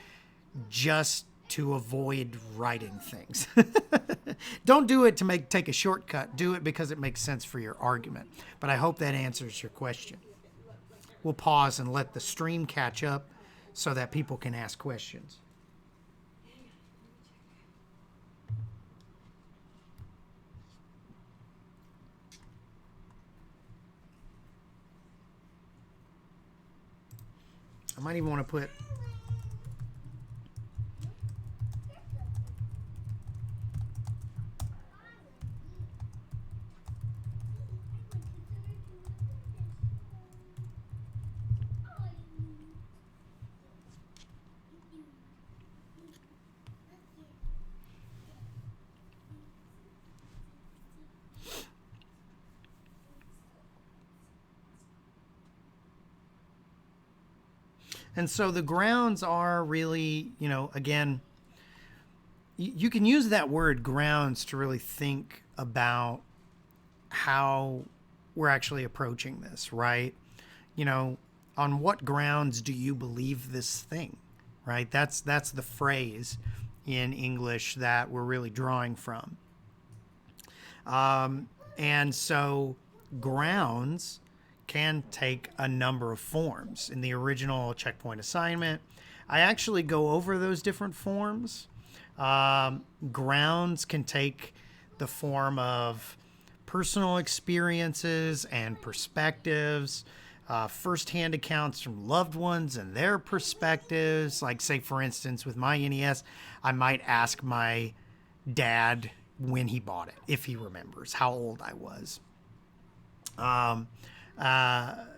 just to avoid writing things. Don't do it to take a shortcut. Do it because it makes sense for your argument. But I hope that answers your question. We'll pause and let the stream catch up so that people can ask questions. I might even want to put... And so the grounds are really, you know, again, you can use that word grounds to really think about how we're actually approaching this, right? You know, on what grounds do you believe this thing, right? That's the phrase in English that we're really drawing from. And so grounds can take a number of forms. In the original checkpoint assignment, I actually go over those different forms. Grounds can take the form of personal experiences and perspectives, firsthand accounts from loved ones and their perspectives. Like, say, for instance, with my NES, I might ask my dad when he bought it, if he remembers how old I was.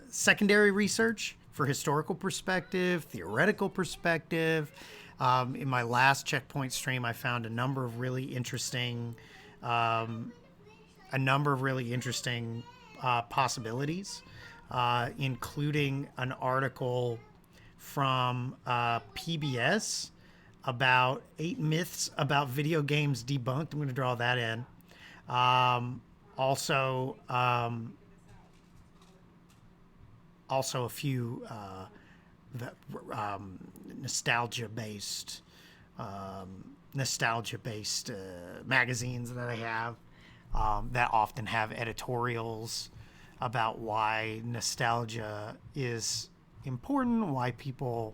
Secondary research for historical perspective, theoretical perspective. In my last checkpoint stream, I found a number of really interesting possibilities, including an article from PBS about 8 myths about video games debunked. I'm going to draw that in. Also a few nostalgia-based magazines that I have that often have editorials about why nostalgia is important, why people...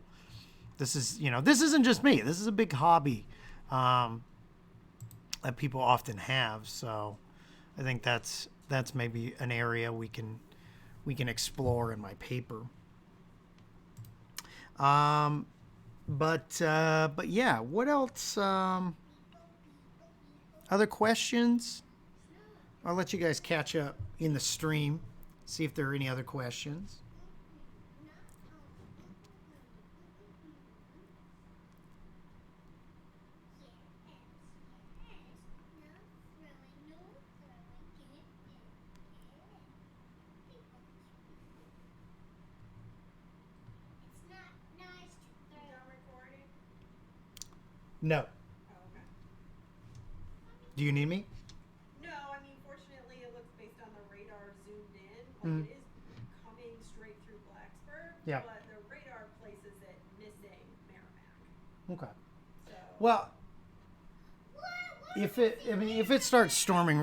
This isn't just me. This is a big hobby that people often have. So I think that's maybe an area we can explore in my paper. But yeah, what else? Other questions? I'll let you guys catch up in the stream, see if there are any other questions. No. Oh, okay. Do you need me? No, I mean, fortunately, it looks based on the radar zoomed in. Like, it is coming straight through Blacksburg. Yeah. But the radar places it missing Merrimack. Okay. So. Well, if it starts storming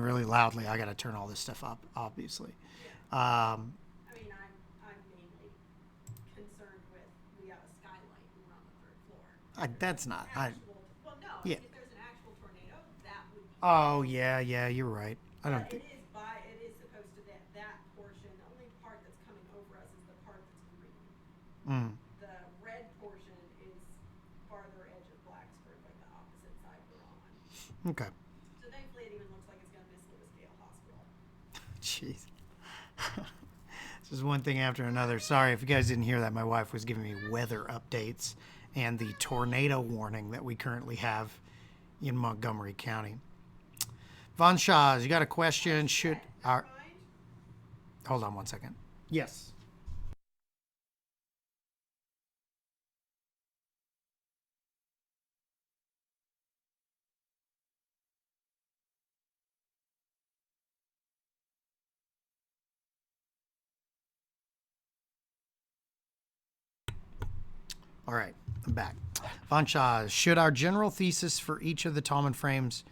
really loudly, I got to turn all this stuff up, obviously. Yeah. I mean, I'm mainly concerned with we have a skylight and we're on the 3rd floor. That's not. Well, no. Yeah. If there's an actual tornado, that would be. Oh yeah, you're right. I don't think. It is supposed to that portion. The only part that's coming over us is the part that's green. The red portion is farther edge of Blacksburg, like the opposite side we're on. Okay. So thankfully, it even looks like it's going to miss Lewisdale Hospital. Jeez. This is one thing after another. Sorry if you guys didn't hear that. My wife was giving me weather updates and the tornado warning that we currently have in Montgomery County. Von Shaw's, you got a question? Hold on one second. Yes. All right, I'm back. Von Shaw's, should our general thesis for each of the Tallman frames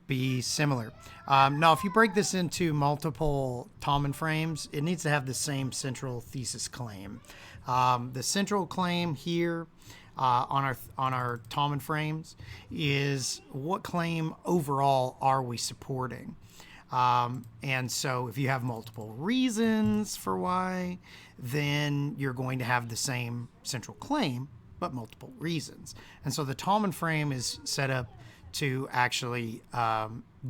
be similar? Now, if you break this into multiple Tallman frames, it needs to have the same central thesis claim. The central claim here on our Tallman frames is what claim overall are we supporting? And so if you have multiple reasons for why, then you're going to have the same central claim, but multiple reasons. And so the Tallman frame is set up to actually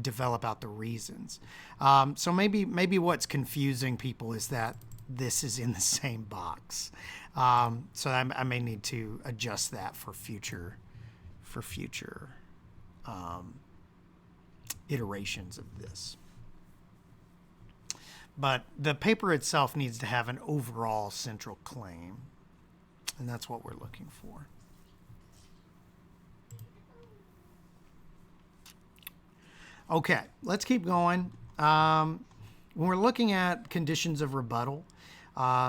develop out the reasons. So maybe what's confusing people is that this is in the same box. So I may need to adjust that for future iterations of this. But the paper itself needs to have an overall central claim, and that's what we're looking for. Okay, let's keep going. When we're looking at conditions of rebuttal,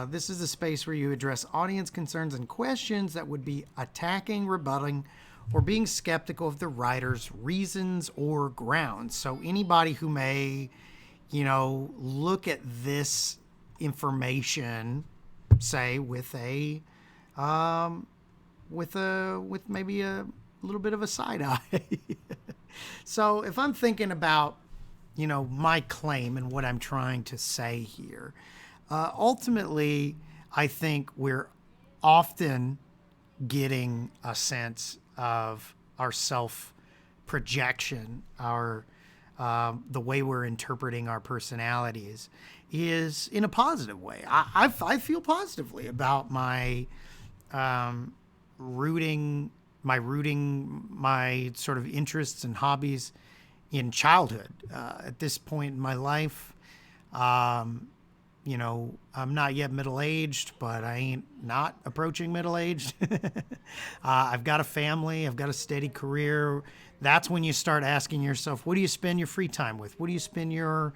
this is a space where you address audience concerns and questions that would be attacking, rebutting, or being skeptical of the writer's reasons or grounds. So anybody who may, look at this information, say with maybe a little bit of a side eye. So if I'm thinking about, my claim and what I'm trying to say here, ultimately, I think we're often getting a sense of our self-projection, the way we're interpreting our personalities is in a positive way. I feel positively about my rooting my sort of interests and hobbies in childhood. At this point in my life, I'm not yet middle-aged, but I ain't not approaching middle-aged. I've got a family. I've got a steady career. That's when you start asking yourself, what do you spend your free time with? What do you spend your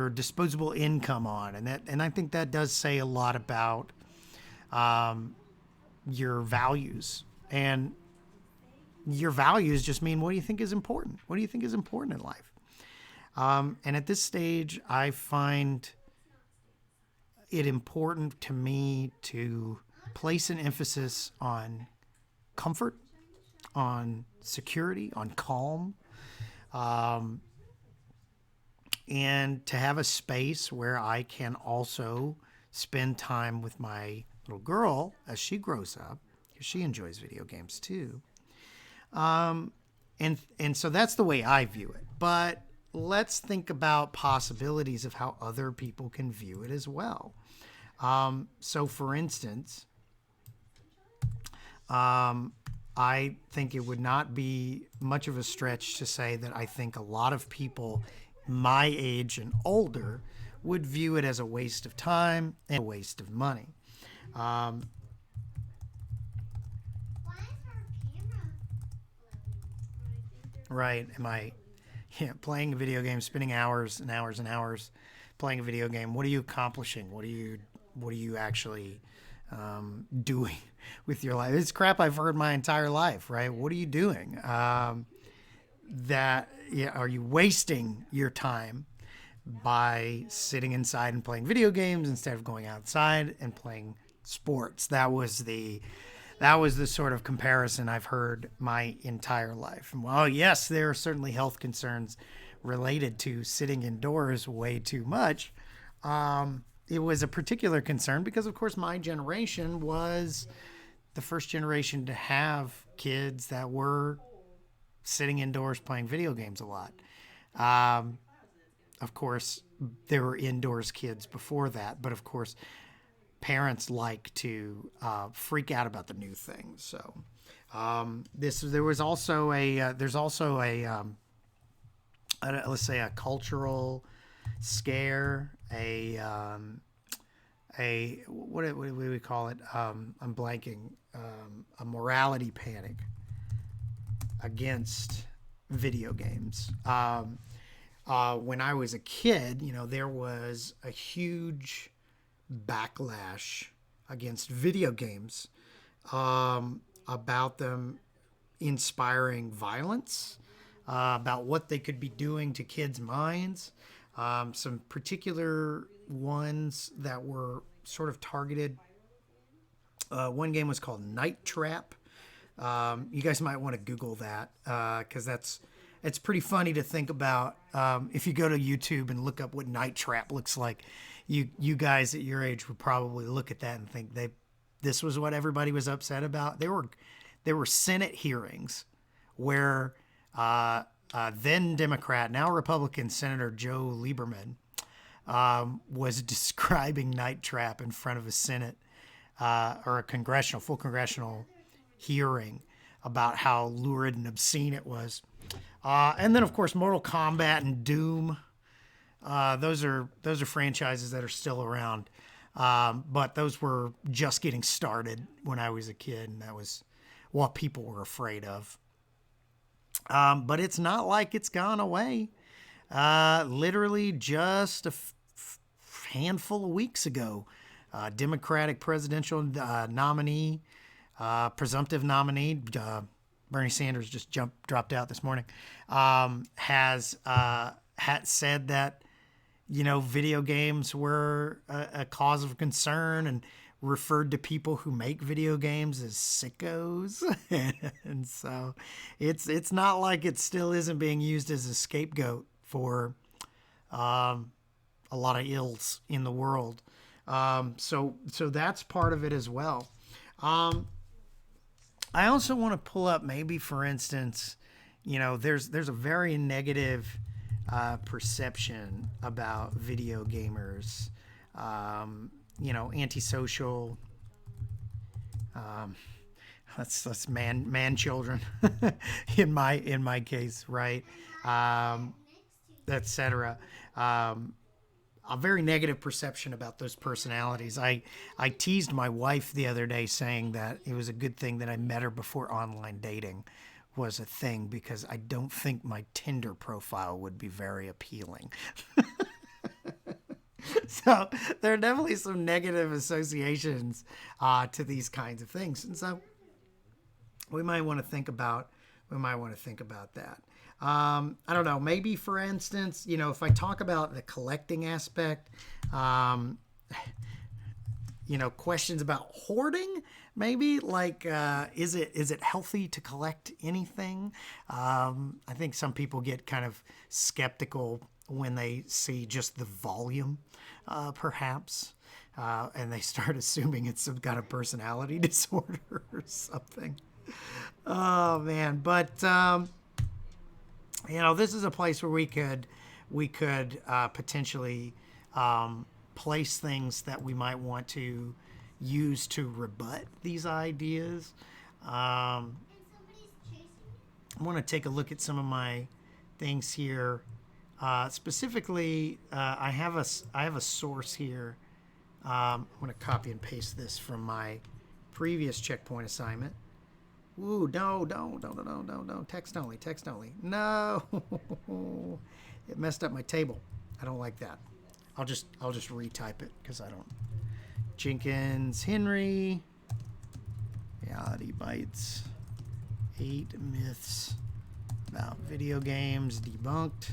disposable income on? And I think that does say a lot about your values. And your values just mean, what do you think is important? What do you think is important in life? And at this stage, I find it important to me to place an emphasis on comfort, on security, on calm, and to have a space where I can also spend time with my little girl as she grows up, because she enjoys video games too. And so that's the way I view it. But let's think about possibilities of how other people can view it as well. So for instance, I think it would not be much of a stretch to say that I think a lot of people my age and older would view it as a waste of time and a waste of money. Why is our camera Right. Playing a video game, spending hours and hours and hours playing a video game? What are you accomplishing? What are you actually doing with your life? It's crap I've heard my entire life, right? What are you doing? Are you wasting your time by sitting inside and playing video games instead of going outside and playing sports? That was the sort of comparison I've heard my entire life. And while yes, there are certainly health concerns related to sitting indoors way too much, it was a particular concern because, of course, my generation was the first generation to have kids that were sitting indoors playing video games a lot. Of course, there were indoors kids before that, but of course, parents like to freak out about the new things. So there's also a let's say a cultural scare, what do we call it? I'm blanking. A morality panic against video games. When I was a kid, there was a huge backlash against video games, about them inspiring violence, about what they could be doing to kids' minds. Some particular ones that were sort of targeted. One game was called Night Trap. You guys might want to Google that, because that's it's pretty funny to think about. If you go to YouTube and look up what Night Trap looks like, you guys at your age would probably look at that and think this was what everybody was upset about. There were Senate hearings where then Democrat, now Republican Senator Joe Lieberman was describing Night Trap in front of a Senate or a full congressional hearing about how lurid and obscene it was. And then, of course, Mortal Kombat and Doom. Those are franchises that are still around. But those were just getting started when I was a kid, and that was what people were afraid of. But it's not like it's gone away. Literally just a handful of weeks ago, Democratic presidential nominee, presumptive nominee, Bernie Sanders just dropped out this morning, has said that, video games were a cause of concern and referred to people who make video games as sickos. And so it's not like it still isn't being used as a scapegoat for a lot of ills in the world. So that's part of it as well. I also want to pull up, maybe for instance, there's a very negative perception about video gamers, antisocial, that's man children in my case, right? Etc. A very negative perception about those personalities. I teased my wife the other day saying that it was a good thing that I met her before online dating was a thing, because I don't think my Tinder profile would be very appealing. So there are definitely some negative associations to these kinds of things. And so we might want to think about that. I don't know, maybe for instance, if I talk about the collecting aspect, questions about hoarding, maybe like, is it healthy to collect anything? I think some people get kind of skeptical when they see just the volume, perhaps, and they start assuming it's some kind of personality disorder or something. Oh man. But, this is a place where we could potentially place things that we might want to use to rebut these ideas. I want to take a look at some of my things here. Specifically, I have a source here. I'm going to copy and paste this from my previous checkpoint assignment. Ooh, no, text only. No, it messed up my table. I don't like that. I'll just retype it because I don't. Jenkins Henry, Reality Bites, 8 myths about video games debunked.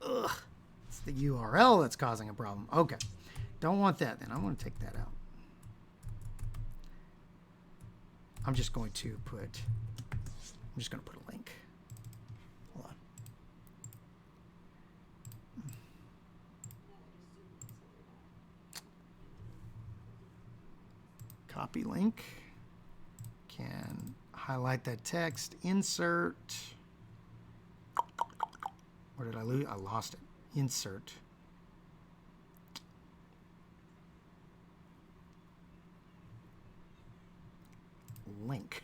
Ugh, it's the URL that's causing a problem. Okay, don't want that then. I want to take that out. I'm just going to put a link. Hold on. Copy link. Can highlight that text. Insert. Where did I lose? I lost it. Insert. Link.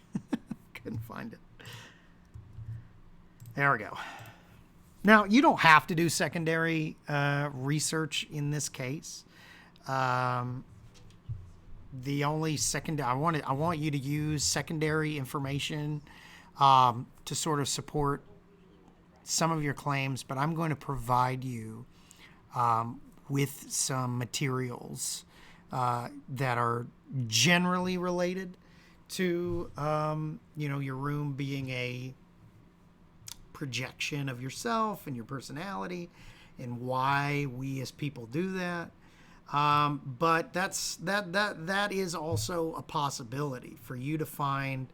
Couldn't find it. There we go. Now, you don't have to do secondary research in this case. The only I want you to use secondary information to sort of support some of your claims, but I'm going to provide you with some materials that are generally related to, your room being a projection of yourself and your personality and why we as people do that. But that is also a possibility for you to find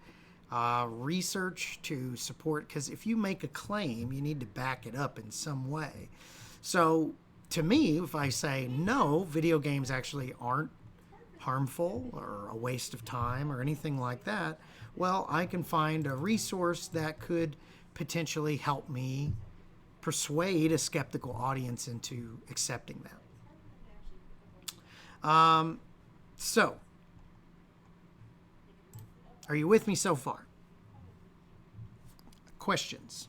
research to support, because if you make a claim, you need to back it up in some way. So to me, if I say no, video games actually aren't harmful or a waste of time or anything like that, well, I can find a resource that could potentially help me persuade a skeptical audience into accepting that. So, are you with me so far? Questions?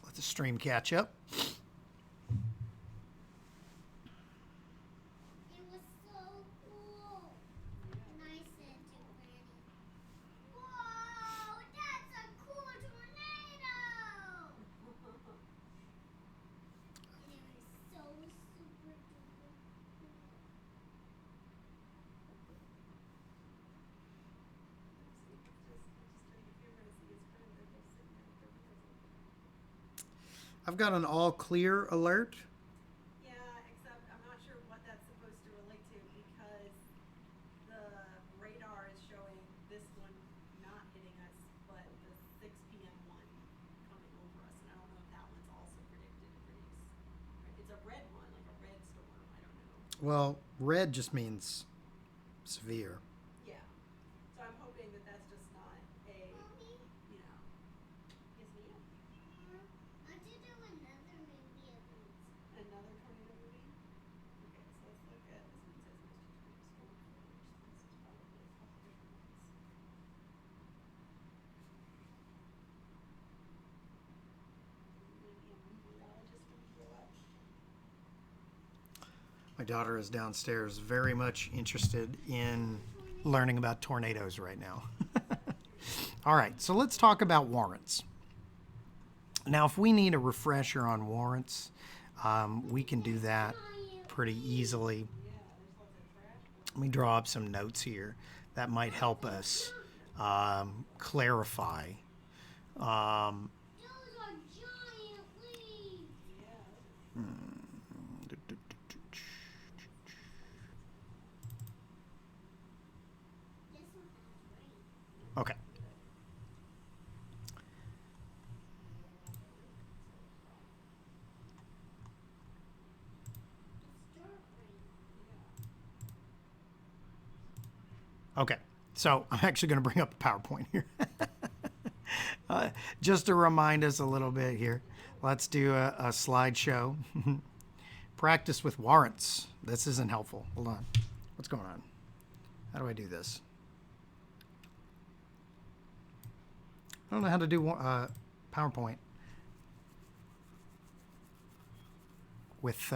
Let the stream catch up. It was so cool. And I said to Granny, "Whoa, that's a cool tornado!" And it was so super duper cool. I've got an all clear alert. Yeah, except I'm not sure what that's supposed to relate to, because the radar is showing this one not hitting us, but the 6 p.m. one coming over us, and I don't know if that one's also predicted to produce. It's a red one, like a red storm. I don't know. Well, red just means severe. Yeah. So I'm hoping that that's just not a, Mommy, yes, Mia? I did do another movie of these. Another tornado movie? Okay, so let's look at this one. Says Mr. Tornado Storm Force. This is probably a couple different ones. Maybe a meteorologist would show up. My daughter is downstairs very much interested in learning about tornadoes right now. All right, so let's talk about warrants. Now, if we need a refresher on warrants, we can do that pretty easily. Let me draw up some notes here that might help us clarify. Those are giant leaves. This one has rain. Okay. It's dirt rain. Okay, so I'm actually going to bring up a PowerPoint here. Just to remind us a little bit here. Let's do a slideshow. Practice with warrants. This isn't helpful. Hold on. What's going on? How do I do this? I don't know how to do PowerPoint with...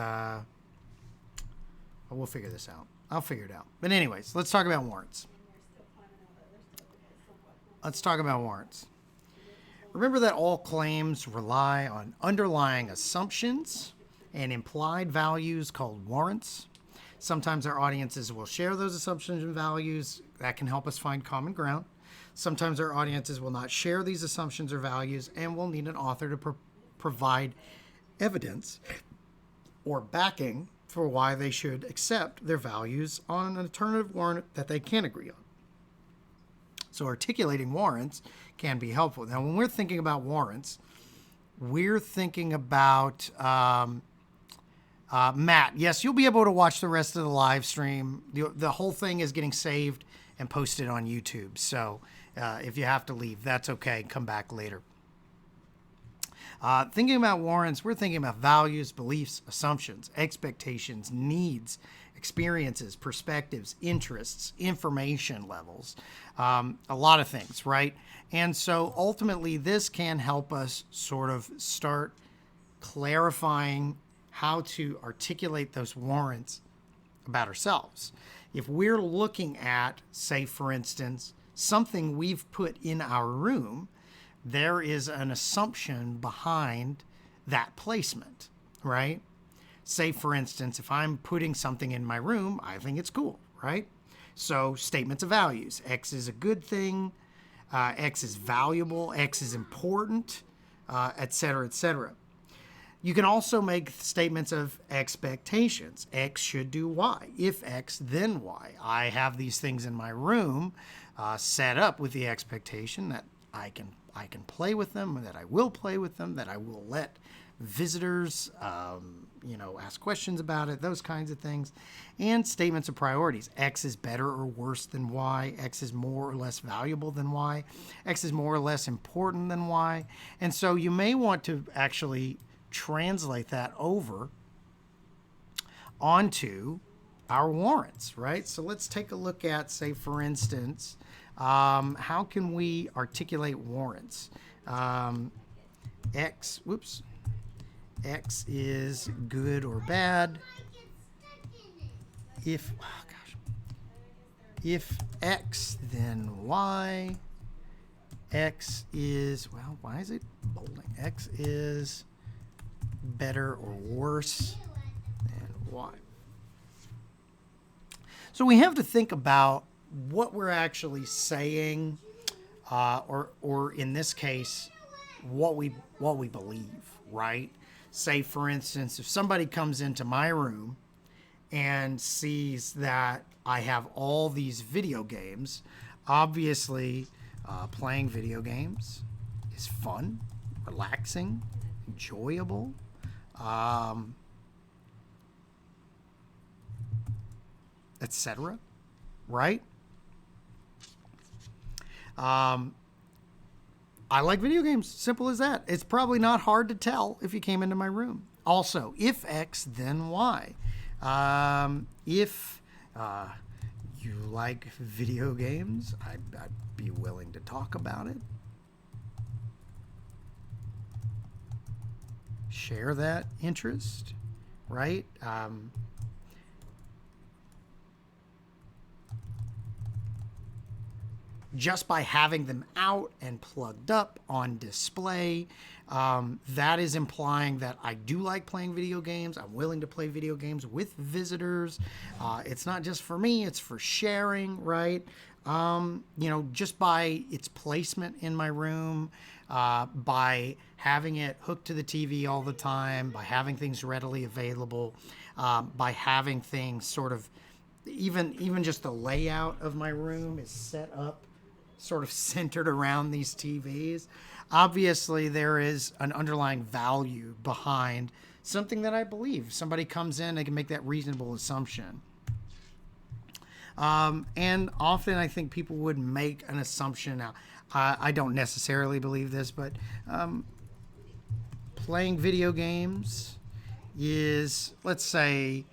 we'll figure this out. I'll figure it out. But anyways, let's talk about warrants. Let's talk about warrants. Remember that all claims rely on underlying assumptions and implied values called warrants. Sometimes our audiences will share those assumptions and values. That can help us find common ground. Sometimes our audiences will not share these assumptions or values, and we'll need an author to provide evidence or backing for why they should accept their values on an alternative warrant that they can agree on. So articulating warrants can be helpful. Now, when we're thinking about warrants, we're thinking about Matt. Yes, you'll be able to watch the rest of the live stream. The whole thing is getting saved and posted on YouTube. So if you have to leave, that's okay. Come back later. Thinking about warrants, we're thinking about values, beliefs, assumptions, expectations, needs, experiences, perspectives, interests, information levels, a lot of things, right? And so ultimately, this can help us sort of start clarifying how to articulate those warrants about ourselves. If we're looking at, say, for instance, something we've put in our room, there is an assumption behind that placement, right? Say, for instance, if I'm putting something in my room, I think it's cool, right? So statements of values. X is a good thing. X is valuable. X is important, et cetera, et cetera. You can also make statements of expectations. X should do Y. If X, then Y. I have these things in my room set up with the expectation that I can play with them, that I will play with them, that I will let visitors, ask questions about it, those kinds of things. And statements of priorities. X is better or worse than Y. X is more or less valuable than Y. X is more or less important than Y. And so you may want to actually translate that over onto our warrants, right? So let's take a look at, say, for instance, how can we articulate warrants? X is good or bad if X, then Y. X is, well, why is it bolding? X is better or worse than Y. So we have to think about what we're actually saying, or in this case, what we believe, right? Say, for instance, if somebody comes into my room and sees that I have all these video games, obviously playing video games is fun, relaxing, enjoyable. Etc. Right? I like video games. Simple as that. It's probably not hard to tell if you came into my room. Also, if X, then Y. If you like video games, I'd be willing to talk about it. Share that interest, right? Just by having them out and plugged up on display, that is implying that I do like playing video games. I'm willing to play video games with visitors. It's not just for me, it's for sharing, right? Just by its placement in my room, by having it hooked to the TV all the time, by having things readily available, by having things sort of, even just the layout of my room is set up sort of centered around these TVs. Obviously, there is an underlying value behind something that I believe. Somebody comes in, they can make that reasonable assumption. And often I think people would make an assumption. Now, I don't necessarily believe this, but playing video games is, let's say,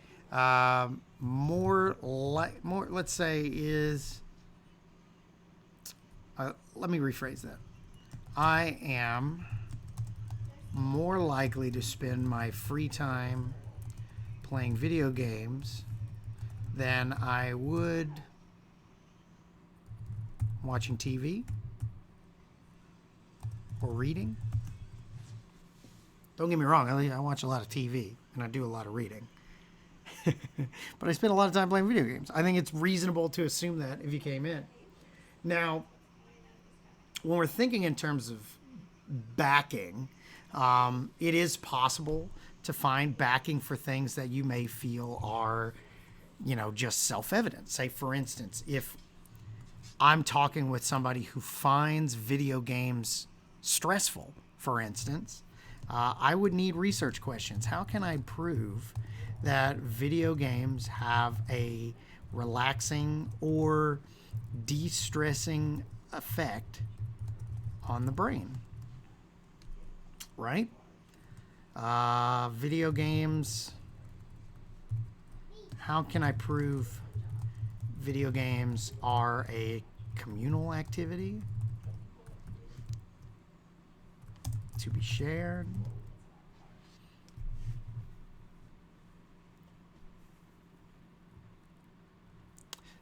let me rephrase that. I am more likely to spend my free time playing video games than I would watching TV or reading. Don't get me wrong, I watch a lot of TV and I do a lot of reading. But I spend a lot of time playing video games. I think it's reasonable to assume that if you came in. Now, when we're thinking in terms of backing, it is possible to find backing for things that you may feel are, just self-evident. Say, for instance, if I'm talking with somebody who finds video games stressful, for instance, I would need research questions. How can I prove that video games have a relaxing or de-stressing effect on the brain? Right? Video games. How can I prove video games are a communal activity to be shared?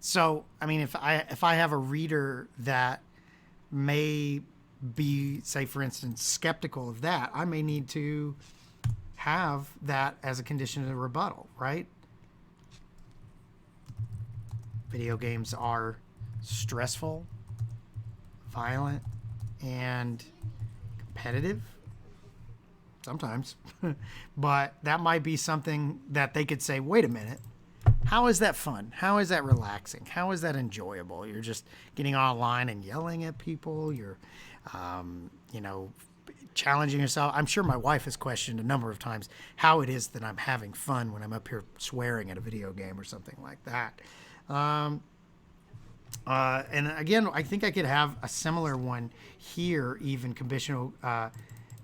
So, I mean, if I have a reader that may be, say, for instance, skeptical of that, I may need to have that as a condition of rebuttal, right? Video games are stressful, violent, and competitive sometimes. But that might be something that they could say, wait a minute, how is that fun? How is that relaxing? How is that enjoyable? You're just getting online and yelling at people. You're, you know, challenging yourself. I'm sure my wife has questioned a number of times how it is that I'm having fun when I'm up here swearing at a video game or something like that. And again, I think I could have a similar one here, even conventional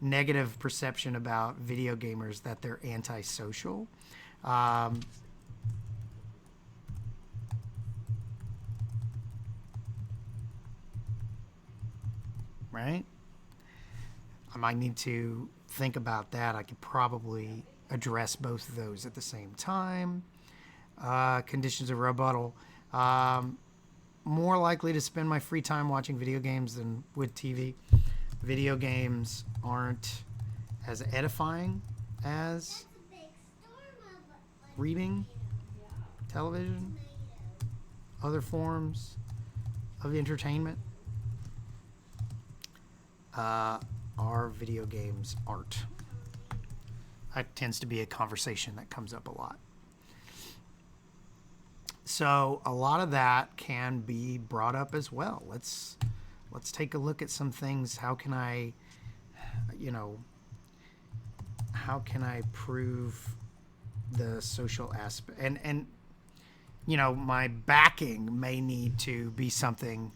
negative perception about video gamers that they're antisocial. Right? I might need to think about that. I could probably address both of those at the same time. Conditions of rebuttal. More likely to spend my free time watching video games than with TV. Video games aren't as edifying as reading, television, other forms of entertainment. Our video games art. That tends to be a conversation that comes up a lot. So a lot of that can be brought up as well. Let's take a look at some things. How can I, how can I prove the social aspect? And my backing may need to be something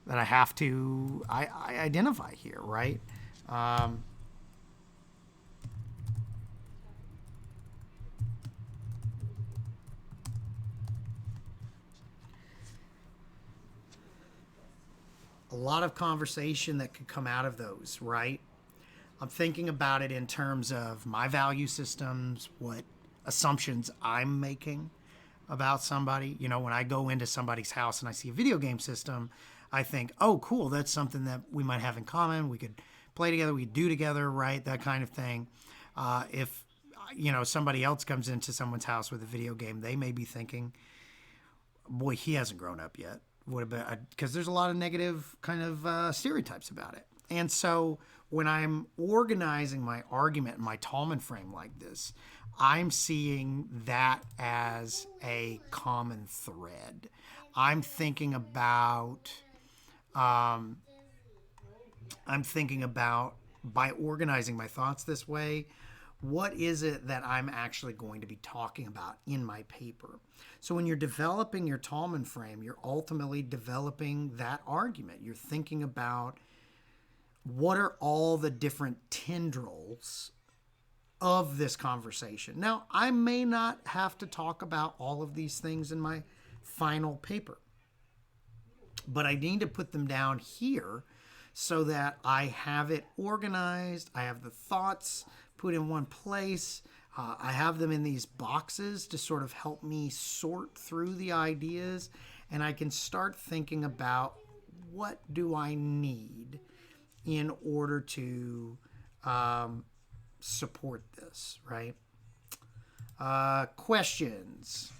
that I have to I identify here, right? A lot of conversation that could come out of those, right? I'm thinking about it in terms of my value systems, what assumptions I'm making about somebody. When I go into somebody's house and I see a video game system, I think, oh, cool, that's something that we might have in common. We could play together, we could do together, right? That kind of thing. If, somebody else comes into someone's house with a video game, they may be thinking, boy, he hasn't grown up yet. What about, because there's a lot of negative kind of stereotypes about it. And so when I'm organizing my argument in my Tallman frame like this, I'm seeing that as a common thread. I'm thinking about by organizing my thoughts this way, what is it that I'm actually going to be talking about in my paper? So when you're developing your Tallman frame, you're ultimately developing that argument. You're thinking about what are all the different tendrils of this conversation. Now, I may not have to talk about all of these things in my final paper, but I need to put them down here so that I have it organized. I have the thoughts put in one place. I have them in these boxes to sort of help me sort through the ideas, and I can start thinking about what do I need in order to support this, right? Questions.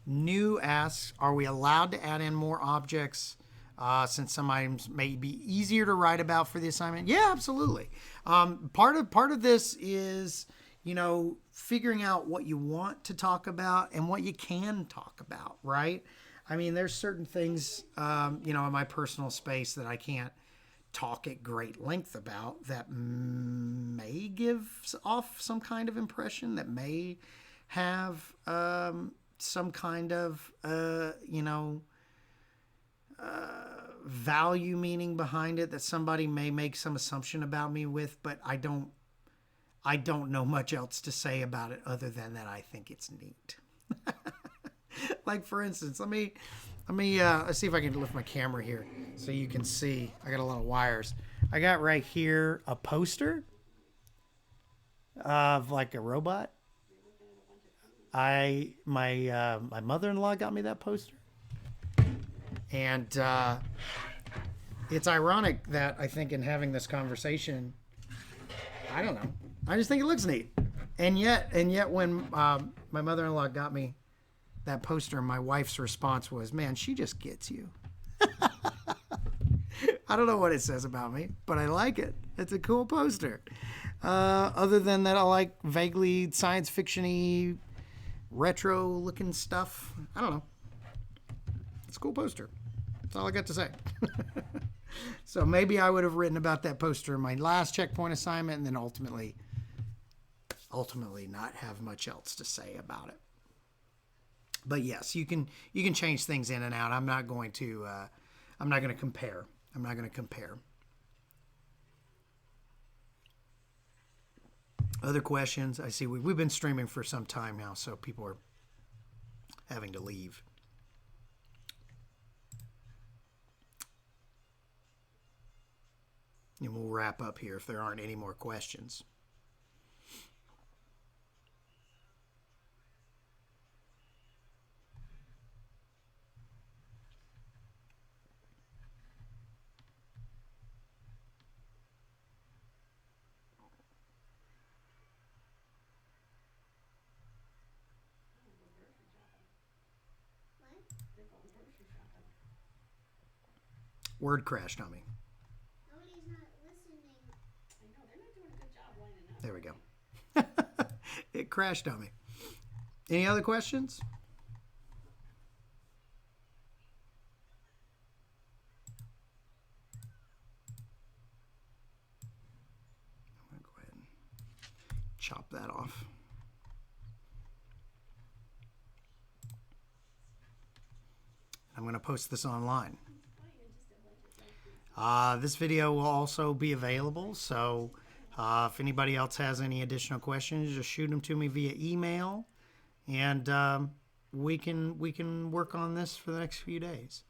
New asks, are we allowed to add in more objects since some items may be easier to write about for the assignment? Yeah, absolutely. Part of this is, figuring out what you want to talk about and what you can talk about, right? I mean, there's certain things, in my personal space that I can't talk at great length about that may give off some kind of impression, that may have some kind of, value meaning behind it that somebody may make some assumption about me with, but I don't know much else to say about it other than that I think it's neat. Like, for instance, let me let's see if I can lift my camera here so you can see. I got a lot of wires. I got right here a poster of like a robot. My mother-in-law got me that poster, and it's ironic that I think in having this conversation, I don't know, I just think it looks neat, and yet when my mother-in-law got me that poster, my wife's response was, "Man, she just gets you." I don't know what it says about me, but I like it. It's a cool poster. Other than that, I like vaguely science fiction-y, retro-looking stuff. I don't know. It's a cool poster. That's all I got to say. So maybe I would have written about that poster in my last checkpoint assignment, and then ultimately not have much else to say about it. But yes, you can change things in and out. I'm not going to compare. I'm not going to compare. Other questions? I see we've been streaming for some time now, so people are having to leave. And we'll wrap up here if there aren't any more questions. Word crashed on me. Nobody's not listening. I know, they're not doing a good job lining up. There we go. It crashed on me. Any other questions? I'm going to go ahead and chop that off. I'm going to post this online. This video will also be available, so if anybody else has any additional questions, just shoot them to me via email, and we can work on this for the next few days.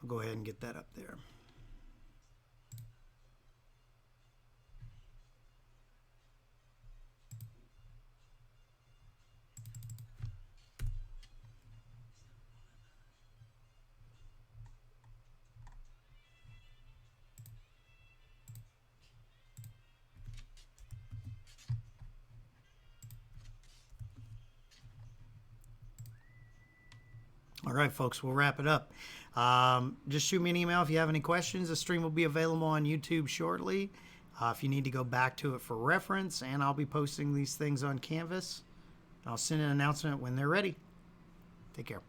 I'll go ahead and get that up there. All right, folks, we'll wrap it up. Just shoot me an email if you have any questions. The stream will be available on YouTube shortly. If you need to go back to it for reference, and I'll be posting these things on Canvas. I'll send an announcement when they're ready. Take care.